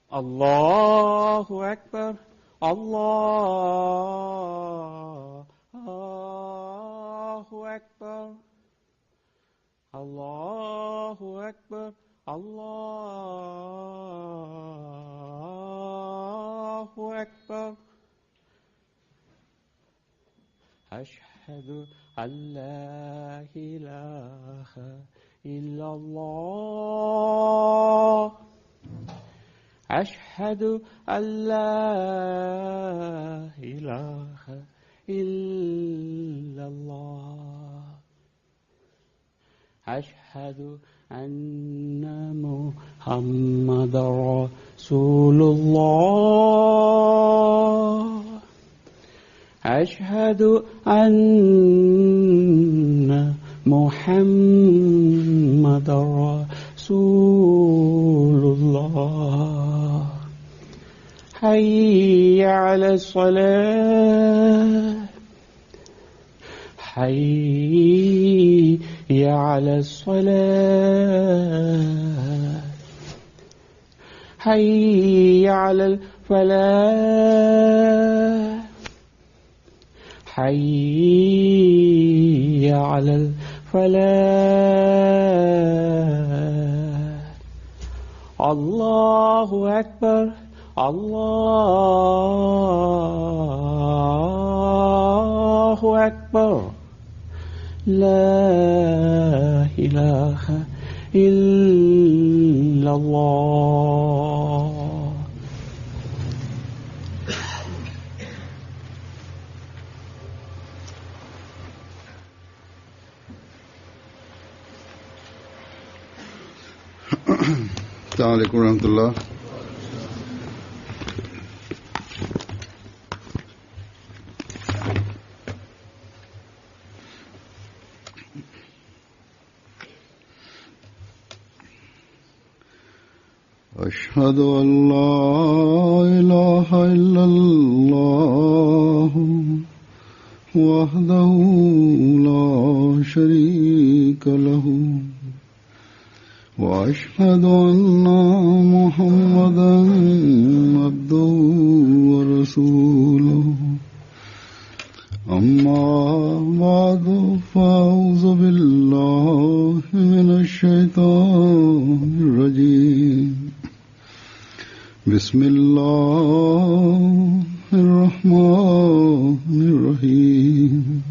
الله أكبر الله أكبر الله أكبر الله أكبر. أشهد أن لا إله إلا الله أشهد أن لا إله إلا الله أشهد أن محمدا رسول الله أشهد أن محمدا رسول الله. حي على الصلاة حي على الصلاة حي على الفلاح حي على الفلاح. الله أكبر الله أكبر. لا إله إلا الله. السلام عليكم ورحمة الله. أشهد أن لا إله إلا الله وحده لا شريك له وأشهد أن محمدا عبده ورسوله. أما بعد فأعوذ بالله من الشيطان الرجيم. بسم الله الرحمن الرحيم.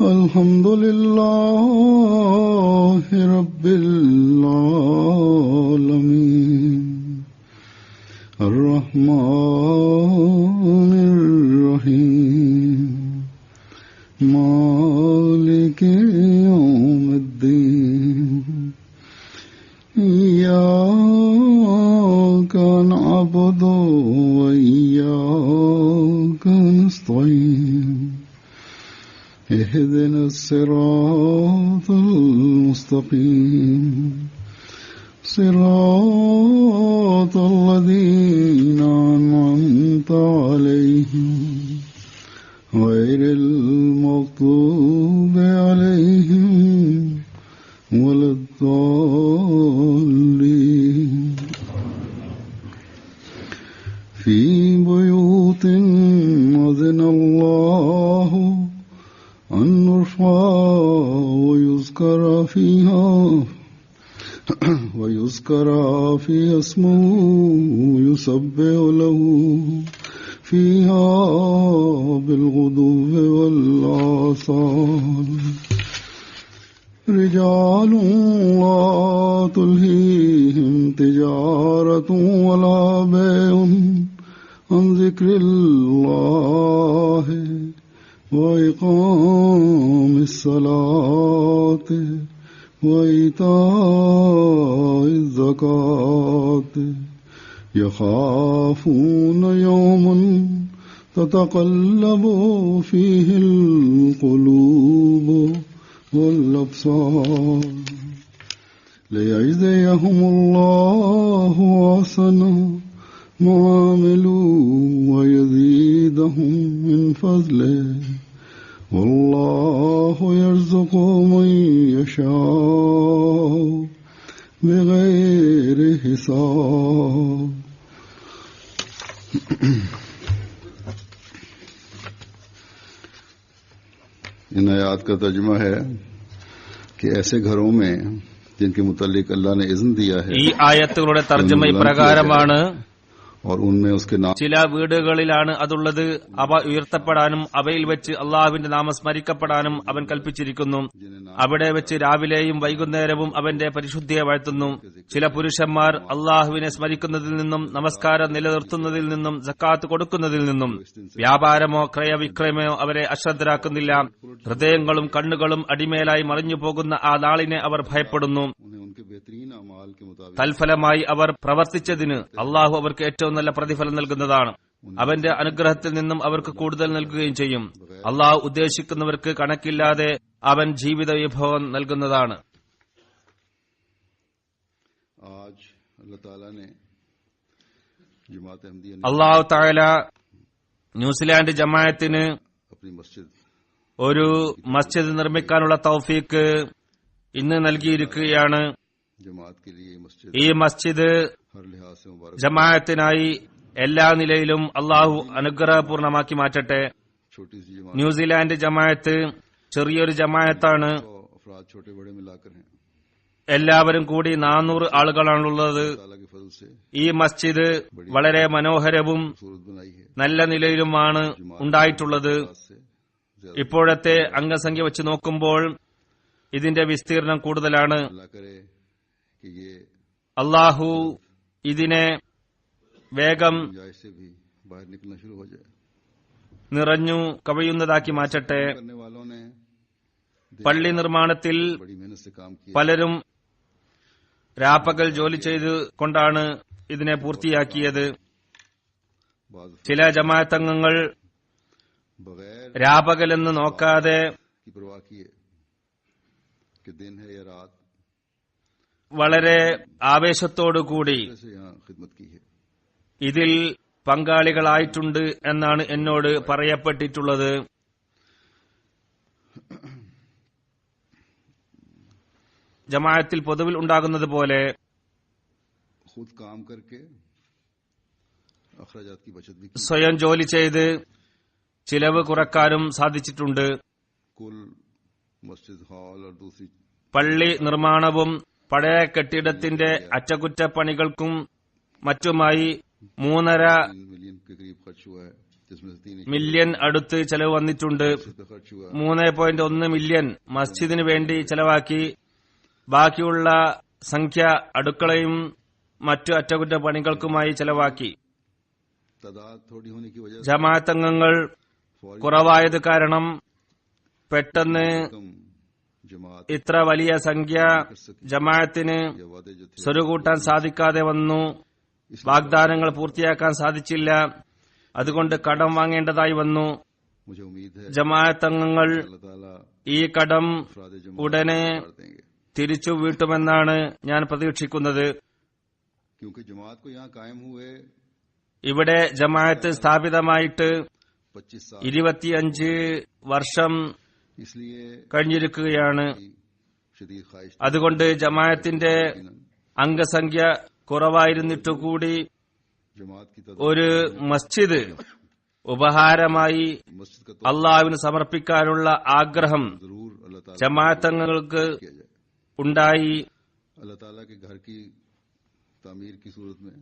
الحمد لله رب العالمين الرحمن الرحيم مالك يوم الدين. إياك نعبد وإياك نستعين. اهدنا الصراط المستقيم صراط الذين أنعمت عليهم غير المغضوب عليهم ولا الضالين. في بيوت أذن الله أن نرفع ويذكر فيها اسمه يسبح له فيها بالغدو والآصال. رجال لا تلهيهم تجارة ولا بيع عن ذكر الله وإقام الصلاة وإيتاء الزكاة يخافون يوما تتقلب فيه القلوب والأبصار. ليجزيهم الله أحسن ما عملوا ويزيدهم من فضله والله يرزق من يشاء بغير حساب. इन आयात का तर्जुमा है कि ऐसे घरों में जिनके मुतालिक अल्लाह ने इज़्न दिया है ഈ ആയത്തുകളുടെ തർജ്ജമ ഇപ്രകാരമാണ്: और उनमें उसके नाम ചില വീടുകളിലാണ് അതുള്ളത്. അവ ഉയർത്തപ്പെടാനും അവയിൽ വെച്ച് അള്ളാഹുവിന്റെ നാമം സ്മരിക്കപ്പെടാനും അവൻ കൽപ്പിച്ചിരിക്കുന്നു. അവിടെ വെച്ച് രാവിലെയും വൈകുന്നേരവും അവന്റെ പരിശുദ്ധിയെ വാഴ്ത്തുന്നു. ചില പുരുഷന്മാർ അള്ളാഹുവിനെ സ്മരിക്കുന്നതിൽ നിന്നും നമസ്കാരം നിലനിർത്തുന്നതിൽ നിന്നും സക്കാത്ത് കൊടുക്കുന്നതിൽ നിന്നും വ്യാപാരമോ ക്രയവിക്രയമോ അവരെ അശ്രദ്ധരാക്കുന്നില്ല. ഹൃദയങ്ങളും കണ്ണുകളും അടിമേലായി മറിഞ്ഞു പോകുന്ന ആ നാളിനെ അവർ ഭയപ്പെടുന്നു. उनके बेहतरीन अमाल के मुताबिक തൽഫലമായി അവർ പ്രവർത്തിച്ചതിന് അള്ളാഹു അവർക്ക് ഏറ്റവും നല്ല പ്രതിഫലം നൽകുന്നതാണ്. അവന്റെ അനുഗ്രഹത്തിൽ നിന്നും അവർക്ക് കൂടുതൽ നൽകുകയും ചെയ്യും. അള്ളാഹു ഉദ്ദേശിക്കുന്നവർക്ക് കണക്കില്ലാതെ അവൻ ജീവിത വിഭവം നൽകുന്നതാണ്. आज अल्लाह ताला ने जमात अहमदिया ने അള്ളാഹു തആല ന്യൂസിലാൻഡ് ജമാഅത്തിന് अपनी मस्जिद ഒരു മസ്ജിദ് നിർമ്മിക്കാനുള്ള തൗഫീക്ക് ഇന്ന് നൽകിയിരിക്കുകയാണ്. जमात के लिए मस्जिद ഈ മസ്ജിദ് हर लिहाज से मुबारक ജമാഅത്തിനായി എല്ലാ നിലയിലും അള്ളാഹു അനുഗ്രഹപൂർണമാക്കി മാറ്റട്ടെ. छोटी सी जमात ന്യൂസിലാൻഡ് ജമാഅത്ത് ചെറിയൊരു ജമാഅത്താണ്. 100 अफराद छोटे बड़े मिलाकर हैं. എല്ലാവരും കൂടി 400 ആളുകളാണുള്ളത്. ताला के फजल से ഈ മസ്ജിദ് വളരെ മനോഹരവും सूरत बनाई है. നല്ല നിലയിലുമാണ് ഉണ്ടായിട്ടുള്ളത്. से ज्यादा ഇപ്പോഴത്തെ അംഗസംഖ്യ വെച്ച് നോക്കുമ്പോൾ ഇതിന്റെ വിസ്തീർണം കൂടുതലാണ്. अल्लाह करे कि ये അള്ളാഹു ഇതിനെ വേഗം गुंजाइश से भी बाहर निकलना शुरू हो जाए. നിറഞ്ഞു കവിയുന്നതാക്കി മാറ്റട്ടെ. करने वालों ने പള്ളി നിർമ്മാണത്തിൽ बड़ी मेहनत से काम किया. പലരും രാപ്പകൽ ജോലി ചെയ്ത് കൊണ്ടാണ് ഇതിനെ പൂർത്തിയാക്കിയത്. बाद ചില ജമാഅത്തംഗങ്ങൾ बगैर രാപകലെന്ന് നോക്കാതെ की परवाह किए कि दिन है या रात വളരെ ആവേശത്തോടുകൂടി से यहाँ खिदमत की है. ഇതിൽ പങ്കാളികളായിട്ടുണ്ട് എന്നാണ് എന്നോട് പറയപ്പെട്ടിട്ടുള്ളത്. ജമാഅത്തിൽ പൊതുവിൽ ഉണ്ടാകുന്നത് പോലെ खुद काम करके अखराजात की बचत भी की. സ്വയം ജോലി ചെയ്ത് ചിലവ് കുറക്കാനും സാധിച്ചിട്ടുണ്ട്. कुल मस्जिद हॉल और दूसरी പള്ളി നിർമ്മാണവും പഴയ കെട്ടിടത്തിന്റെ അറ്റകുറ്റപ്പണികൾക്കും മറ്റുമായി 3.5 मिलियन के करीब खर्च हुआ है, जिसमें से 3 മില്യൺ അടുത്ത് ചെലവ് വന്നിട്ടുണ്ട്. पे खर्च हुआ. 3.1 മില്യൺ മസ്ജിദിന് വേണ്ടി ചെലവാക്കി. ബാക്കിയുള്ള സംഖ്യ അടുക്കളയും മറ്റു അറ്റകുറ്റപ്പണികൾക്കുമായി ചെലവാക്കി. तादाद थोड़ी होने की वजह से ജമാഅത്തംഗങ്ങൾ फौरी കുറവായത് കാരണം പെട്ടെന്ന് कम जमात ഇത്ര വലിയ സംഖ്യ ജമാഅത്തിന് या वादे जो थे സ്വരുകൂട്ടാൻ സാധിക്കാതെ വന്നു. വാഗ്ദാനങ്ങൾ പൂർത്തിയാക്കാൻ സാധിച്ചില്ല. അതുകൊണ്ട് കടം വാങ്ങേണ്ടതായി വന്നു. मुझे उम्मीद है ജമാഅത്തംഗങ്ങൾ अल्लाह ताला ഈ കടം अफराद ഉടനെ जमात कर देंगे, തിരിച്ചു വീട്ടുമെന്നാണ് ഞാൻ പ്രതീക്ഷിക്കുന്നത്. क्योंकि जमात को यहाँ कायम हुए ഇവിടെ ജമാഅത്ത് സ്ഥാപിതമായിട്ട് 25 साल, 25 വർഷം इसलिए കഴിഞ്ഞിരിക്കുകയാണ്. शदीद ख्वाहिश അതുകൊണ്ട് ജമാഅത്തിന്റെ അംഗസംഖ്യ കുറവായിരുന്നിട്ടുകൂടി जमात की ഒരു മസ്ജിദ് ഉപഹാരമായി मस्जिद का तो അള്ളാഹുവിന് സമർപ്പിക്കാനുള്ള ആഗ്രഹം जरूर अल्लाह ताला ജമാഅത്തങ്ങൾക്ക് किया जाए. ഉണ്ടായി. अल्लाह ताला के घर की तामीर की सूरत में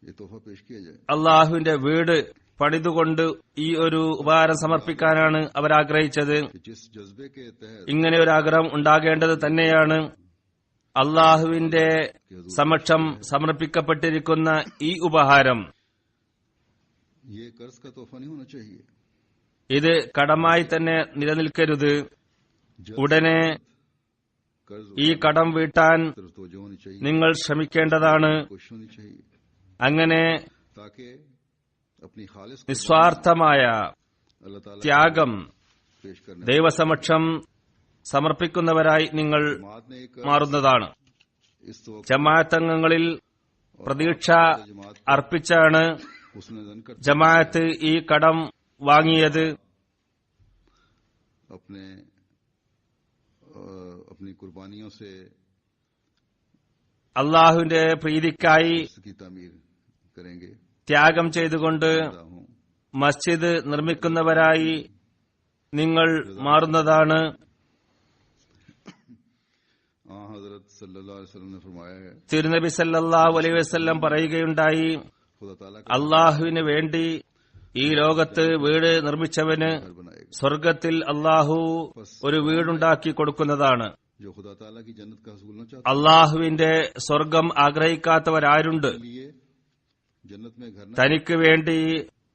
ये तोहफा पेश किया जाए. അള്ളാഹുവിന്റെ വീട് പണിതുകൊണ്ട് ഈ ഒരു ഉപഹാരം സമർപ്പിക്കാനാണ് അവർ ആഗ്രഹിച്ചത്. कि जिस जज्बे के तहत ഇങ്ങനെ ഒരു ആഗ്രഹം ഉണ്ടാകേണ്ടത് തന്നെയാണ്. അള്ളാഹുവിന്റെ സമക്ഷം സമർപ്പിക്കപ്പെട്ടിരിക്കുന്ന ഈ ഉപഹാരം ये कर्ज का तोहफा नहीं होना चाहिए. ഇത് കടമായി തന്നെ നിലനിൽക്കരുത്. ഉടനെ कर्ज ഈ കടം വീട്ടാൻ तरफ तवज्जो होनी चाहिए, നിങ്ങൾ ശ്രമിക്കേണ്ടതാണ്. कोशिश होनी चाहिए, അങ്ങനെ ताकि अपनी खालिस നിസ്വാർത്ഥമായ अल्लाह ताला ത്യാഗം पेश करने ദൈവസമക്ഷം സമർപ്പിക്കുന്നവരായി നിങ്ങൾ जमात ने एक മാറുന്നതാണ്. इस तवक्कुल ജമാഅത്തംഗങ്ങളിൽ പ്രതീക്ഷ जमात അർപ്പിച്ചാണ് उसने जन कर ജമാഅത്ത് ഈ കടം വാങ്ങിയത്. अपनी कुर्बानियों से അള്ളാഹുവിന്റെ പ്രീതിക്കായി इसकी तामीर करेंगे. ത്യാഗം ചെയ്തുകൊണ്ട് हूँ। മസ്ജിദ് നിർമ്മിക്കുന്നവരായി നിങ്ങൾ മാറുന്നതാണ്. हजरत सल्लल्लाहु अलैहि वसल्लम ने फरमाया है, തിരുനബി സല്ലല്ലാഹു അലൈഹി വസല്ലം പറയുകയുണ്ടായി, खुदा ताला का അള്ളാഹുവിന് വേണ്ടി ഈ ലോകത്ത് വീട് നിർമ്മിച്ചവന് घर बनाएगा। സ്വർഗത്തിൽ അള്ളാഹു ഒരു വീടുണ്ടാക്കി കൊടുക്കുന്നതാണ്. जो खुदा ताला की जन्नत का हसूल न चाहते അള്ളാഹുവിന്റെ സ്വർഗം ആഗ്രഹിക്കാത്തവരാരുണ്ട്? लिए जन्नत में घर न, തനിക്ക് വേണ്ടി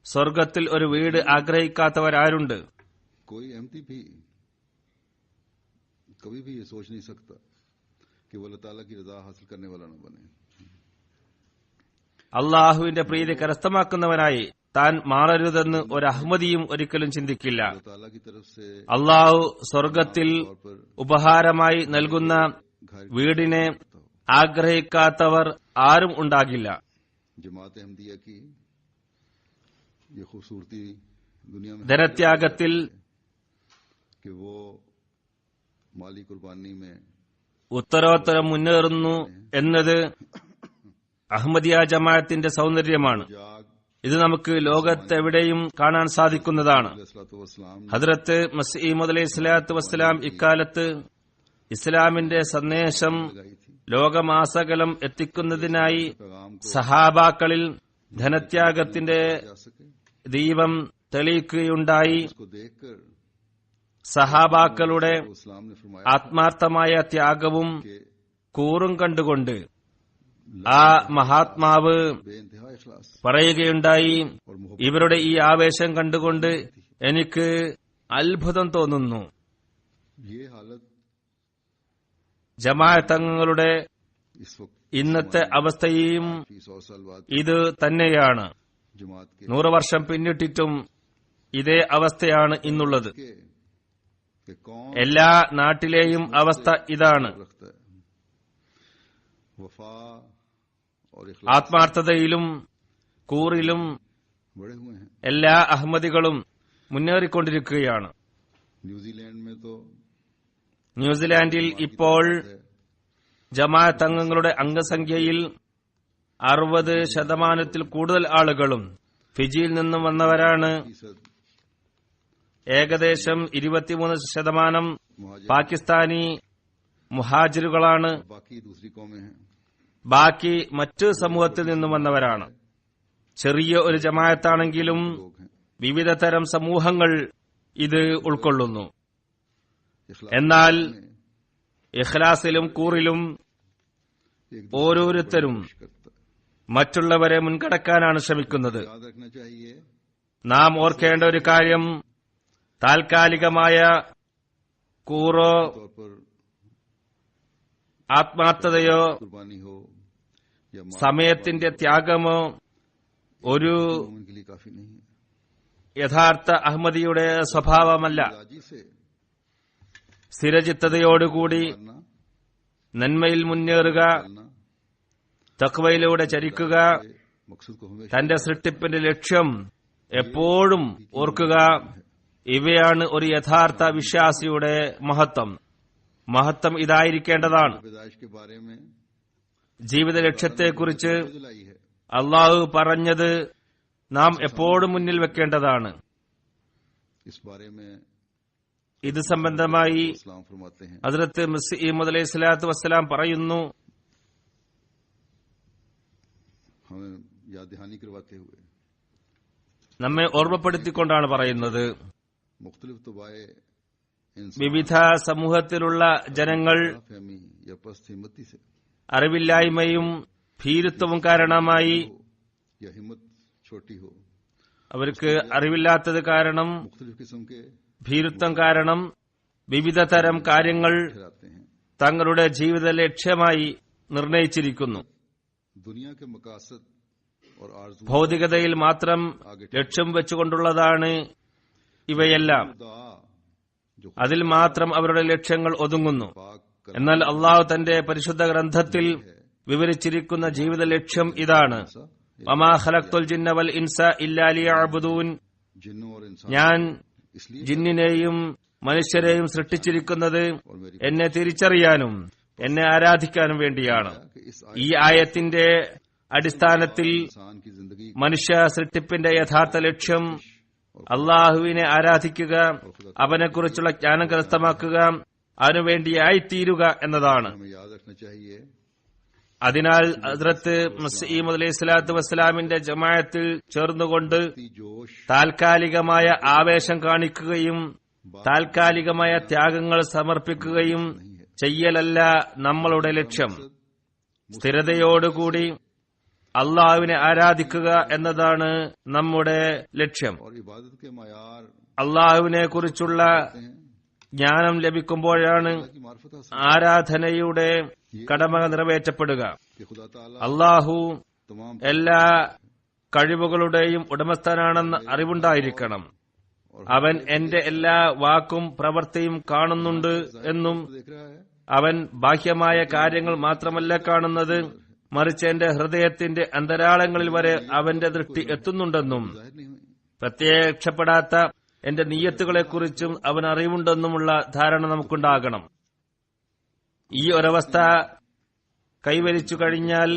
സ്വർഗത്തിൽ ഒരു വീട് ആഗ്രഹിക്കാത്തവരാരുണ്ട്? कोई अहमती भी कभी भी ये सोच नहीं सकता कि वो अल्लाह ताला की रजा हासिल करने वाला न बने। അള്ളാഹുവിന്റെ പ്രീതി കരസ്ഥമാക്കുന്നവനായി താൻ മാറരുതെന്ന് ഒരു അഹ്മദിയും ഒരിക്കലും ചിന്തിക്കില്ല. अल्लाह ताला की तरफ से അള്ളാഹു സ്വർഗത്തിൽ तौर पर ഉപഹാരമായി നൽകുന്ന घर വീടിനെ ആഗ്രഹിക്കാത്തവർ ആരും ഉണ്ടാകില്ല. जमात अहमदिया की ये खूबसूरती दुनिया में ധനത്യാഗത്തിൽ कि वो माली कुर्बानी में ഉത്തരോത്തരം മുന്നേറുന്നു എന്നത് അഹ്മദിയ ജമാഅത്തിന്റെ സൗന്ദര്യമാണ്. जाग ഇത് നമുക്ക് ലോകത്തെവിടെയും കാണാൻ സാധിക്കുന്നതാണ്. अलैहिस्सलाम ने ഹദ്റത്ത് മസീഹ് അലൈഹി സ്വലാത്തു വസ്സലാം ഇക്കാലത്ത് ഇസ്ലാമിന്റെ സന്ദേശം लगाई थी। ലോകമാസകലം എത്തിക്കുന്നതിനായി पैगाम को സഹാബാക്കളിൽ ധനത്യാഗത്തിന്റെ जा सके, ദീപം തെളിയിക്കുകയുണ്ടായി. उसको देखकर സഹാബാക്കളുടെ तो इस्लाम ने फरमाया ആത്മാർത്ഥമായ ത്യാഗവും कि കൂറും കണ്ടുകൊണ്ട് ആ മഹാത്മാവ് बेइंतहा इखलास പറയുകയുണ്ടായി, और मोहब्बत ഇവരുടെ ഈ ആവേശം കണ്ടുകൊണ്ട് എനിക്ക് അത്ഭുതം തോന്നുന്നു. ये हालत ജമാഅത്തംഗങ്ങളുടെ इस वक्त ഇന്നത്തെ അവസ്ഥയും 100 साल बाद ഇത് തന്നെയാണ്. जमात के 100 വർഷം പിന്നിട്ടിട്ടും ഇതേ അവസ്ഥയാണ് ഇന്നുള്ളത്. कि कौन എല്ലാ നാട്ടിലെയും അവസ്ഥ ഇതാണ്. रखता है वफा और इखलास ആത്മാർത്ഥതയിലും കൂറിലും बड़े हुए हैं। എല്ലാ അഹമ്മദികളും മുന്നേറിക്കൊണ്ടിരിക്കുകയാണ്. न्यूजीलैंड में तो ന്യൂസിലാൻഡിൽ ഇപ്പോൾ ജമാഅത്ത് അംഗങ്ങളുടെ അംഗസംഖ്യയിൽ 60% കൂടുതൽ ആളുകളും ഫിജിയിൽ നിന്നും വന്നവരാണ്. 30% ഏകദേശം 23% मुहाजिर പാകിസ്ഥാനി മുഹാജിറുകളാണ്. बाकी दूसरी कौमें हैं। ബാക്കി മറ്റു സമൂഹത്തിൽ നിന്നും വന്നവരാണ്. ചെറിയ ഒരു ജമാഅത്താണെങ്കിലും लोग हैं വിവിധ തരം സമൂഹങ്ങൾ ഇത് ഉൾക്കൊള്ളുന്നു. इखलास എന്നാൽ में ഇഖ്ലാസിലും കൂറിലും एक ഓരോരുത്തരും दूसरे को करता है। മറ്റുള്ളവരെ മുൻകടക്കാനാണ് ശ്രമിക്കുന്നത്. याद रखना चाहिए നാം ഓർക്കേണ്ട ഒരു കാര്യം, താൽക്കാലികമായ കൂറോ तौर पर ആത്മാർത്ഥതയോ कुर्बानी हो या माल സമയത്തിന്റെ ത്യാഗമോ ഒരു मोमिन के लिए काफी नहीं है। യഥാർത്ഥ അഹമ്മദിയുടെ സ്വഭാവമല്ല. मिजाजी से സ്ഥിരചിത്തതയോടുകൂടി मारना, നന്മയിൽ മുന്നേറുക, चलना, തഖ്വയിലൂടെ ചരിക്കുക, ये मकसद को हमेशा തന്റെ സൃഷ്ടിപ്പിന്റെ ലക്ഷ്യം എപ്പോഴും ഓർക്കുക, ഇവയാണ് ഒരു യഥാർത്ഥ വിശ്വാസിയുടെ മഹത്വം. മഹത്വം ഇതായിരിക്കേണ്ടതാണ്. पैदाइश के बारे में ജീവിത ലക്ഷ്യത്തെക്കുറിച്ച് दिलाई है। അള്ളാഹു പറഞ്ഞത് നാം എപ്പോഴും മുന്നിൽ വെക്കേണ്ടതാണ്. इस बारे में ഇത് സംബന്ധമായി इस्लाम फरमाते हैं ഹദ്റത്ത് മസീഹ് അലൈഹി സ്വലാത്തു വസ്സലാം പറയുന്നു, हमें याद दहानी करवाते हुए നമ്മെ ഓർമ്മപ്പെടുത്തിക്കൊണ്ടാണ് പറയുന്നത്, मुख्तलिफ तबाए इंसान വിവിധ സമൂഹത്തിലുള്ള ജനങ്ങൾ फहमी या पस्त हिम्मती से അറിവില്ലായ്മയും ഭീരുത്വവും കാരണമായി, हो या हिम्मत छोटी हो, അവർക്ക് അറിവില്ലാത്തത് കാരണം, मुख्तलिफ किस्म के ഭീരുത്വം കാരണം വിവിധ തരം കാര്യങ്ങൾ ठहराते हैं। തങ്ങളുടെ ജീവിത ലക്ഷ്യമായി നിർണയിച്ചിരിക്കുന്നു. दुनिया के मकासद और आरज़ू ഭൗതികതയിൽ മാത്രം ലക്ഷ്യം വെച്ചുകൊണ്ടുള്ളതാണ് ഇവയെല്ലാം. खुदा जो അതിൽ മാത്രം അവരുടെ ലക്ഷ്യങ്ങൾ ഒതുങ്ങുന്നു. पाक कर എന്നാൽ അള്ളാഹു തന്റെ പരിശുദ്ധ ഗ്രന്ഥത്തിൽ വിവരിച്ചിരിക്കുന്ന ജീവിത ലക്ഷ്യം ഇതാണ്, വമാ ഖലഖ്തുൽ ജിന്ന വൽ ഇൻസ ഇല്ലാ ലിയഅ്ബുദൂൻ. जिन्नों और इंसान ഞാൻ इसलिए ജിന്നിനെയും മനുഷ്യരെയും സൃഷ്ടിച്ചിരിക്കുന്നത് और मेरी എന്നെ തിരിച്ചറിയാനും എന്നെ ആരാധിക്കാനും വേണ്ടിയാണ്. कि इस ഈ ആയത്തിന്റെ അടിസ്ഥാനത്തിൽ इंसान की जिंदगी മനുഷ്യ സൃഷ്ടിപ്പിന്റെ യഥാർത്ഥ ലക്ഷ്യം അള്ളാഹുവിനെ ആരാധിക്കുക, അവനെക്കുറിച്ചുള്ള ജ്ഞാനം കരസ്ഥമാക്കുക, അതിനുവേണ്ടിയായിത്തീരുക എന്നതാണ്. हमें याद रखना चाहिए അതിനാൽ ഹദ്റത്ത് മസീഹ് അലൈഹി സ്വലാത്തു വസ്സലാമിന്റെ ജമാഅത്തിൽ ചേർന്നുകൊണ്ട് कि जोश താൽക്കാലികമായ ആവേശം കാണിക്കുകയും താൽക്കാലികമായ ത്യാഗങ്ങൾ സമർപ്പിക്കുകയും ചെയ്യലല്ല നമ്മളുടെ ലക്ഷ്യം. സ്ഥിരതയോടുകൂടി അള്ളാഹുവിനെ ആരാധിക്കുക എന്നതാണ് നമ്മുടെ ലക്ഷ്യം. और इबादत के मायार അള്ളാഹുവിനെ കുറിച്ചുള്ള ജ്ഞാനം ലഭിക്കുമ്പോഴാണ് की मार्फत हासिल ആരാധനയുടെ കടമ നിറവേറ്റപ്പെടുക. कि खुदा ताला അള്ളാഹു तमाम എല്ലാ കഴിവുകളുടെയും ഉടമസ്ഥനാണെന്ന് അറിവുണ്ടായിരിക്കണം. അവൻ എന്റെ എല്ലാ വാക്കും പ്രവൃത്തിയും കാണുന്നുണ്ട് എന്നും देख रहा है, അവൻ ബാഹ്യമായ കാര്യങ്ങൾ മാത്രമല്ല കാണുന്നത്, മറിച്ച് എന്റെ ഹൃദയത്തിന്റെ അന്തരാളങ്ങളിൽ വരെ അവന്റെ ദൃഷ്ടി എത്തുന്നുണ്ടെന്നും जाहिर नहीं हुई പ്രത്യക്ഷപ്പെടാത്ത എന്റെ നീയത്തുകളെക്കുറിച്ചും അവൻ അറിവുണ്ടെന്നുമുള്ള ധാരണ നമുക്കുണ്ടാകണം. ഈ ഒരവസ്ഥ കൈവരിച്ചു കഴിഞ്ഞാൽ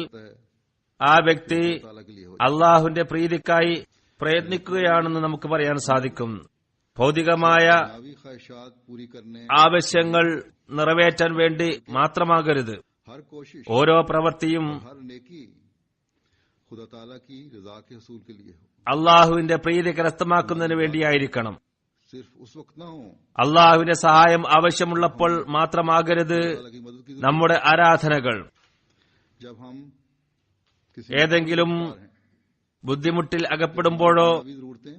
ആ വ്യക്തി ताला के लिए हो അള്ളാഹുവിന്റെ പ്രീതിക്കായി പ്രയത്നിക്കുകയാണെന്ന് നമുക്ക് പറയാൻ സാധിക്കും. ഭൗതികമായ दुनियावी ख्वाहिशात पूरी करने ആവശ്യങ്ങൾ നിറവേറ്റാൻ വേണ്ടി മാത്രമാകരുത്. हर कोशिश ഓരോ പ്രവൃത്തിയും हर नेकी खुदा ताला की रजा के हसूल के लिए हो, അള്ളാഹുവിന്റെ പ്രീതി കരസ്ഥമാക്കുന്നതിന് വേണ്ടിയായിരിക്കണം. सिर्फ उस वक्त ना हो അള്ളാഹുവിന്റെ സഹായം ആവശ്യമുള്ളപ്പോൾ മാത്രമാകരുത് ताला की मदद की നമ്മുടെ ആരാധനകൾ. जब हम किसी ഏതെങ്കിലും ബുദ്ധിമുട്ടിൽ അകപ്പെടുമ്പോഴോ दुनियावी जरूरतें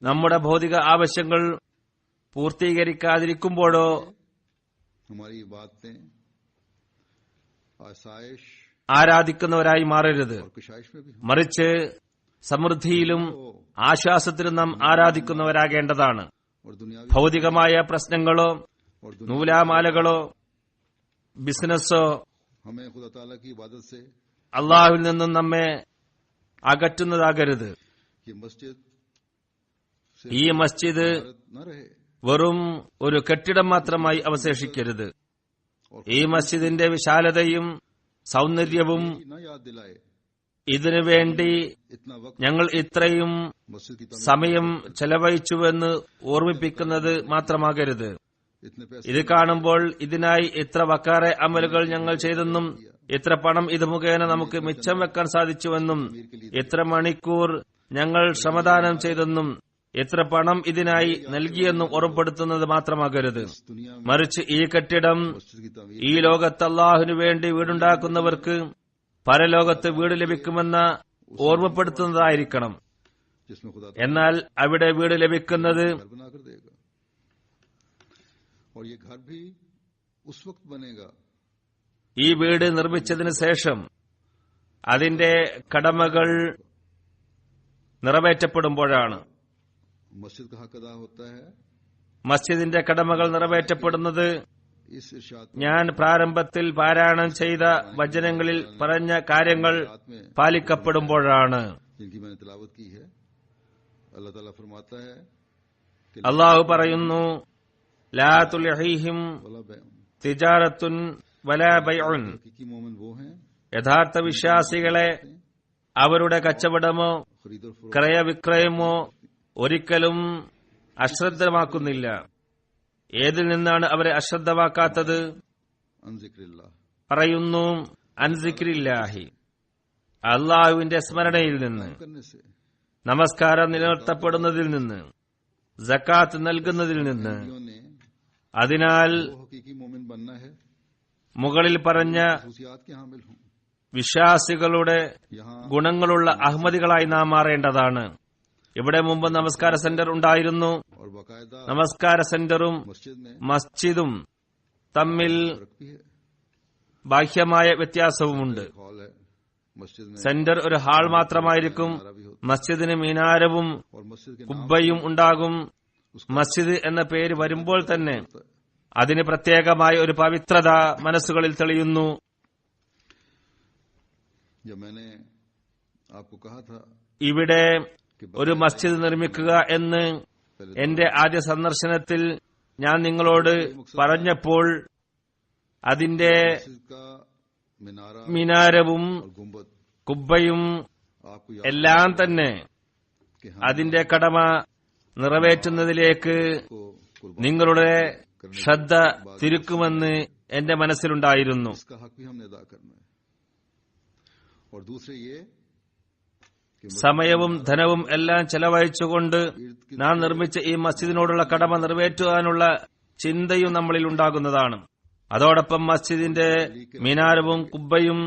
നമ്മുടെ ഭൗതിക ആവശ്യങ്ങൾ പൂർത്തീകരിക്കാതിരിക്കുമ്പോഴോ हमारी बातें आसाइश ആരാധിക്കുന്നവരായി മാറരുത്. और कुशाइश में भी हो, മറിച്ച് സമൃദ്ധിയിലും ആശ്വാസത്തിലും നാം ആരാധിക്കുന്നവരാകേണ്ടതാണ്. और दुनियावी ഭൗതികമായ പ്രശ്നങ്ങളോ और दुनिया നൂലാമാലകളോ ബിസിനസ്സോ हमें खुदा ताला की इबादत से അള്ളാഹുവിൽ നിന്നും നമ്മെ അകറ്റുന്നതാകരുത്. ये मस्जिद ഈ മസ്ജിദ് न रहे വെറും ഒരു കെട്ടിടം മാത്രമായി അവശേഷിക്കരുത്. ഈ മസ്ജിദിന്റെ വിശാലതയും സൗന്ദര്യവും न याद दिलाए ഇതിനുവേണ്ടി इतना वक्त ഞങ്ങൾ ഇത്രയും मस्जिद की तमीर സമയം ചെലവഴിച്ചുവെന്ന് ഓർമ്മിപ്പിക്കുന്നത് മാത്രമാകരുത്. इतने पैसे ഇത് കാണുമ്പോൾ ഇതിനായി ഇത്ര വക്കാറെ അമലുകൾ ഞങ്ങൾ ചെയ്തെന്നും ഇത്ര പണം ഇത് മുഖേന നമുക്ക് മിച്ചം വെക്കാൻ സാധിച്ചുവെന്നും ഇത്ര മണിക്കൂർ ഞങ്ങൾ ശ്രമദാനം ചെയ്തെന്നും എത്ര പണം ഇതിനായി നൽകിയെന്നും ഉറപ്പെടുത്തുന്നത് മാത്രമാകരുത്. इस दुनिया में മറിച്ച് ഈ കെട്ടിടം मस्जिद की तमीर ഈ ലോകത്ത് അള്ളാഹുവിനു വേണ്ടി വീടുണ്ടാക്കുന്നവർക്ക് പരലോകത്ത് വീട് ലഭിക്കുമെന്ന ഓർമ്മപ്പെടുത്തുന്നതായിരിക്കണം. जिसमें खुदा എന്നാൽ അവിടെ വീട് ലഭിക്കുന്നത് घर बनाकर देगा, और ये घर भी उस वक्त बनेगा ഈ വീട് നിർമ്മിച്ചതിന് ശേഷം അതിന്റെ കടമകൾ നിറവേറ്റപ്പെടുമ്പോഴാണ്. मस्जिद का हक अदा होता है മസ്ജിദിന്റെ കടമകൾ നിറവേറ്റപ്പെടുന്നത് इस इरशाद ഞാൻ പ്രാരംഭത്തിൽ പാരായണം ചെയ്ത വചനങ്ങളിൽ പറഞ്ഞ കാര്യങ്ങൾ में പാലിക്കപ്പെടുമ്പോഴാണ്. जिनकी मैंने तिलावत की है। अल्लाह ताला फरमाता है कि അള്ളാഹു പറയുന്നു, ലാ തുൽഹിഹിം वला बैउन, തിജാറത്തുൻ വലാ ബൈഉൻ. हकीकी मोमिन वो हैं യഥാർത്ഥ വിശ്വാസികളെ അവരുടെ കച്ചവടമോ खरीद और फरोख्त ക്രയവിക്രയമോ ഒരിക്കലും അശ്രദ്ധമാക്കുന്നില്ല. ഏതിൽ നിന്നാണ് അവരെ അശ്രദ്ധമാക്കാത്തത്? अन जिक्रिल्लाह, പറയുന്നു, അൻസിക്രില്ലാഹി, അള്ളാഹുവിന്റെ സ്മരണയിൽ നിന്ന്, करने से നമസ്കാരം നിലനിർത്തപ്പെടുന്നതിൽ നിന്ന്, സക്കാത്ത് നൽകുന്നതിൽ നിന്ന്. ने അതിനാൽ वो हकीकी मोमिन बनना है, മുകളിൽ പറഞ്ഞ खसूसियात के हामिल हों। വിശ്വാസികളുടെ यहाँ ഗുണങ്ങളുള്ള അഹമ്മദികളായി നാം മാറേണ്ടതാണ്. ഇവിടെ മുമ്പ് നമസ്കാര സെന്റർ ഉണ്ടായിരുന്നു. और बाकायदा നമസ്കാര സെന്ററും मस्जिद में മസ്ജിദും തമ്മിൽ फर्क भी है। ബാഹ്യമായ വ്യത്യാസവുമുണ്ട്. एक हॉल है, मस्जिद में സെന്റർ ഒരു ഹാൾ മാത്രമായിരിക്കും. मीनारा भी होता മസ്ജിദിന് മീനാരവും है, और मस्जिद के नाम കുബ്ബയും ഉണ്ടാകും. മസ്ജിദ് എന്ന പേര് വരുമ്പോൾ തന്നെ അതിന് പ്രത്യേകമായ ഒരു പവിത്രത മനസ്സുകളിൽ തെളിയുന്നു. जब मैंने आपको कहा था ഇവിടെ ഒരു മസ്ജിദ് നിർമ്മിക്കുക എന്ന് എന്റെ ആദ്യ സന്ദർശനത്തിൽ ഞാൻ നിങ്ങളോട് പറഞ്ഞപ്പോൾ അതിന്റെ मस्जिद का मीनारा മിനാരവും और गुंबद കുബ്ബയും आपको याद എല്ലാം തന്നെ कि हम അതിന്റെ കടമ നിറവേറ്റുന്നതിലേക്ക് को कुर्बान നിങ്ങളുടെ ശ്രദ്ധ തിരിക്കുമെന്ന് എന്റെ മനസ്സിലുണ്ടായിരുന്നു. इसका हक भी हमने अदा करना है। और दूसरे ये कि സമയവും ധനവും എല്ലാം ചെലവഴിച്ചുകൊണ്ട് നാം നിർമ്മിച്ച ഈ മസ്ജിദിനോടുള്ള കടമ നിറവേറ്റുവാനുള്ള ചിന്തയും നമ്മളിൽ ഉണ്ടാകുന്നതാണ്. അതോടൊപ്പം മസ്ജിദിന്റെ മിനാരവും കുബ്ബയും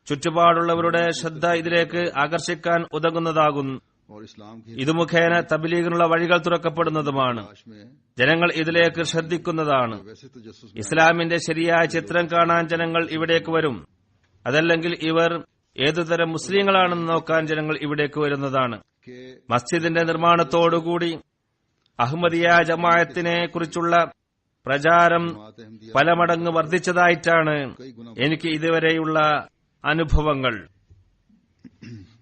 ചുറ്റുപാടുള്ളവരുടെ ശ്രദ്ധ ഇതിലേക്ക് ആകർഷിക്കാൻ ഉതകുന്നതാകുന്നു. और इस्लाम की ഇത് മുഖേന തബ്ലീഗിനുള്ള വഴികൾ തുറക്കപ്പെടുന്നതുമാണ്. तलाश में ജനങ്ങൾ ഇതിലേക്ക് ശ്രദ്ധിക്കുന്നതാണ്. वैसे तो जसूस ഇസ്ലാമിന്റെ ശരിയായ ചിത്രം കാണാൻ ജനങ്ങൾ ഇവിടേക്ക് വരും. അതല്ലെങ്കിൽ ഇവർ ഏതുതരം മുസ്ലിങ്ങളാണെന്ന് നോക്കാൻ ജനങ്ങൾ ഇവിടേക്ക് വരുന്നതാണ്. के മസ്ജിദിന്റെ നിർമ്മാണത്തോടുകൂടി അഹമ്മദിയ ജമാഅത്തിനെ കുറിച്ചുള്ള പ്രചാരം जमात अहमदिया പല മടങ്ങ് വർദ്ധിച്ചതായിട്ടാണ് कई गुना എനിക്ക് ഇതുവരെയുള്ള അനുഭവങ്ങൾ.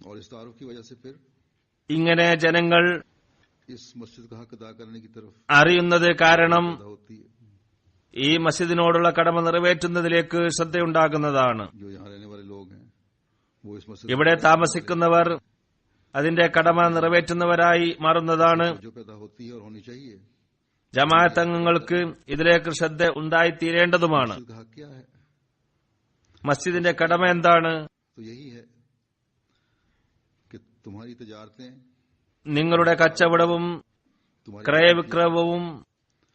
और इस तारुफ की वजह से फिर ഇങ്ങനെ ജനങ്ങൾ इस मस्जिद का हक अदा करने की तरफ അറിയുന്നത് കാരണം पैदा होती है। ഈ മസ്ജിദിനോടുള്ള കടമ നിറവേറ്റുന്നതിലേക്ക് ശ്രദ്ധയുണ്ടാകുന്നതാണ്. जो यहाँ रहने वाले लोग हैं वो इस मस्जिद ഇവിടെ താമസിക്കുന്നവർ അതിന്റെ കടമ നിറവേറ്റുന്നവരായി മാറുന്നതാണ്. जो पैदा होती है और होनी चाहिए। ജമാഅത്ത് അംഗങ്ങൾക്ക് ഇതിലേക്ക് ശ്രദ്ധ ഉണ്ടായിത്തീരേണ്ടതുമാണ്. मस्जिद का हक क्या है? മസ്ജിദിന്റെ കടമ എന്താണ്? तो यही है कि तुम्हारी तजारतें, നിങ്ങളുടെ കച്ചവടവും तुम्हारी ക്രയവിക്രയവും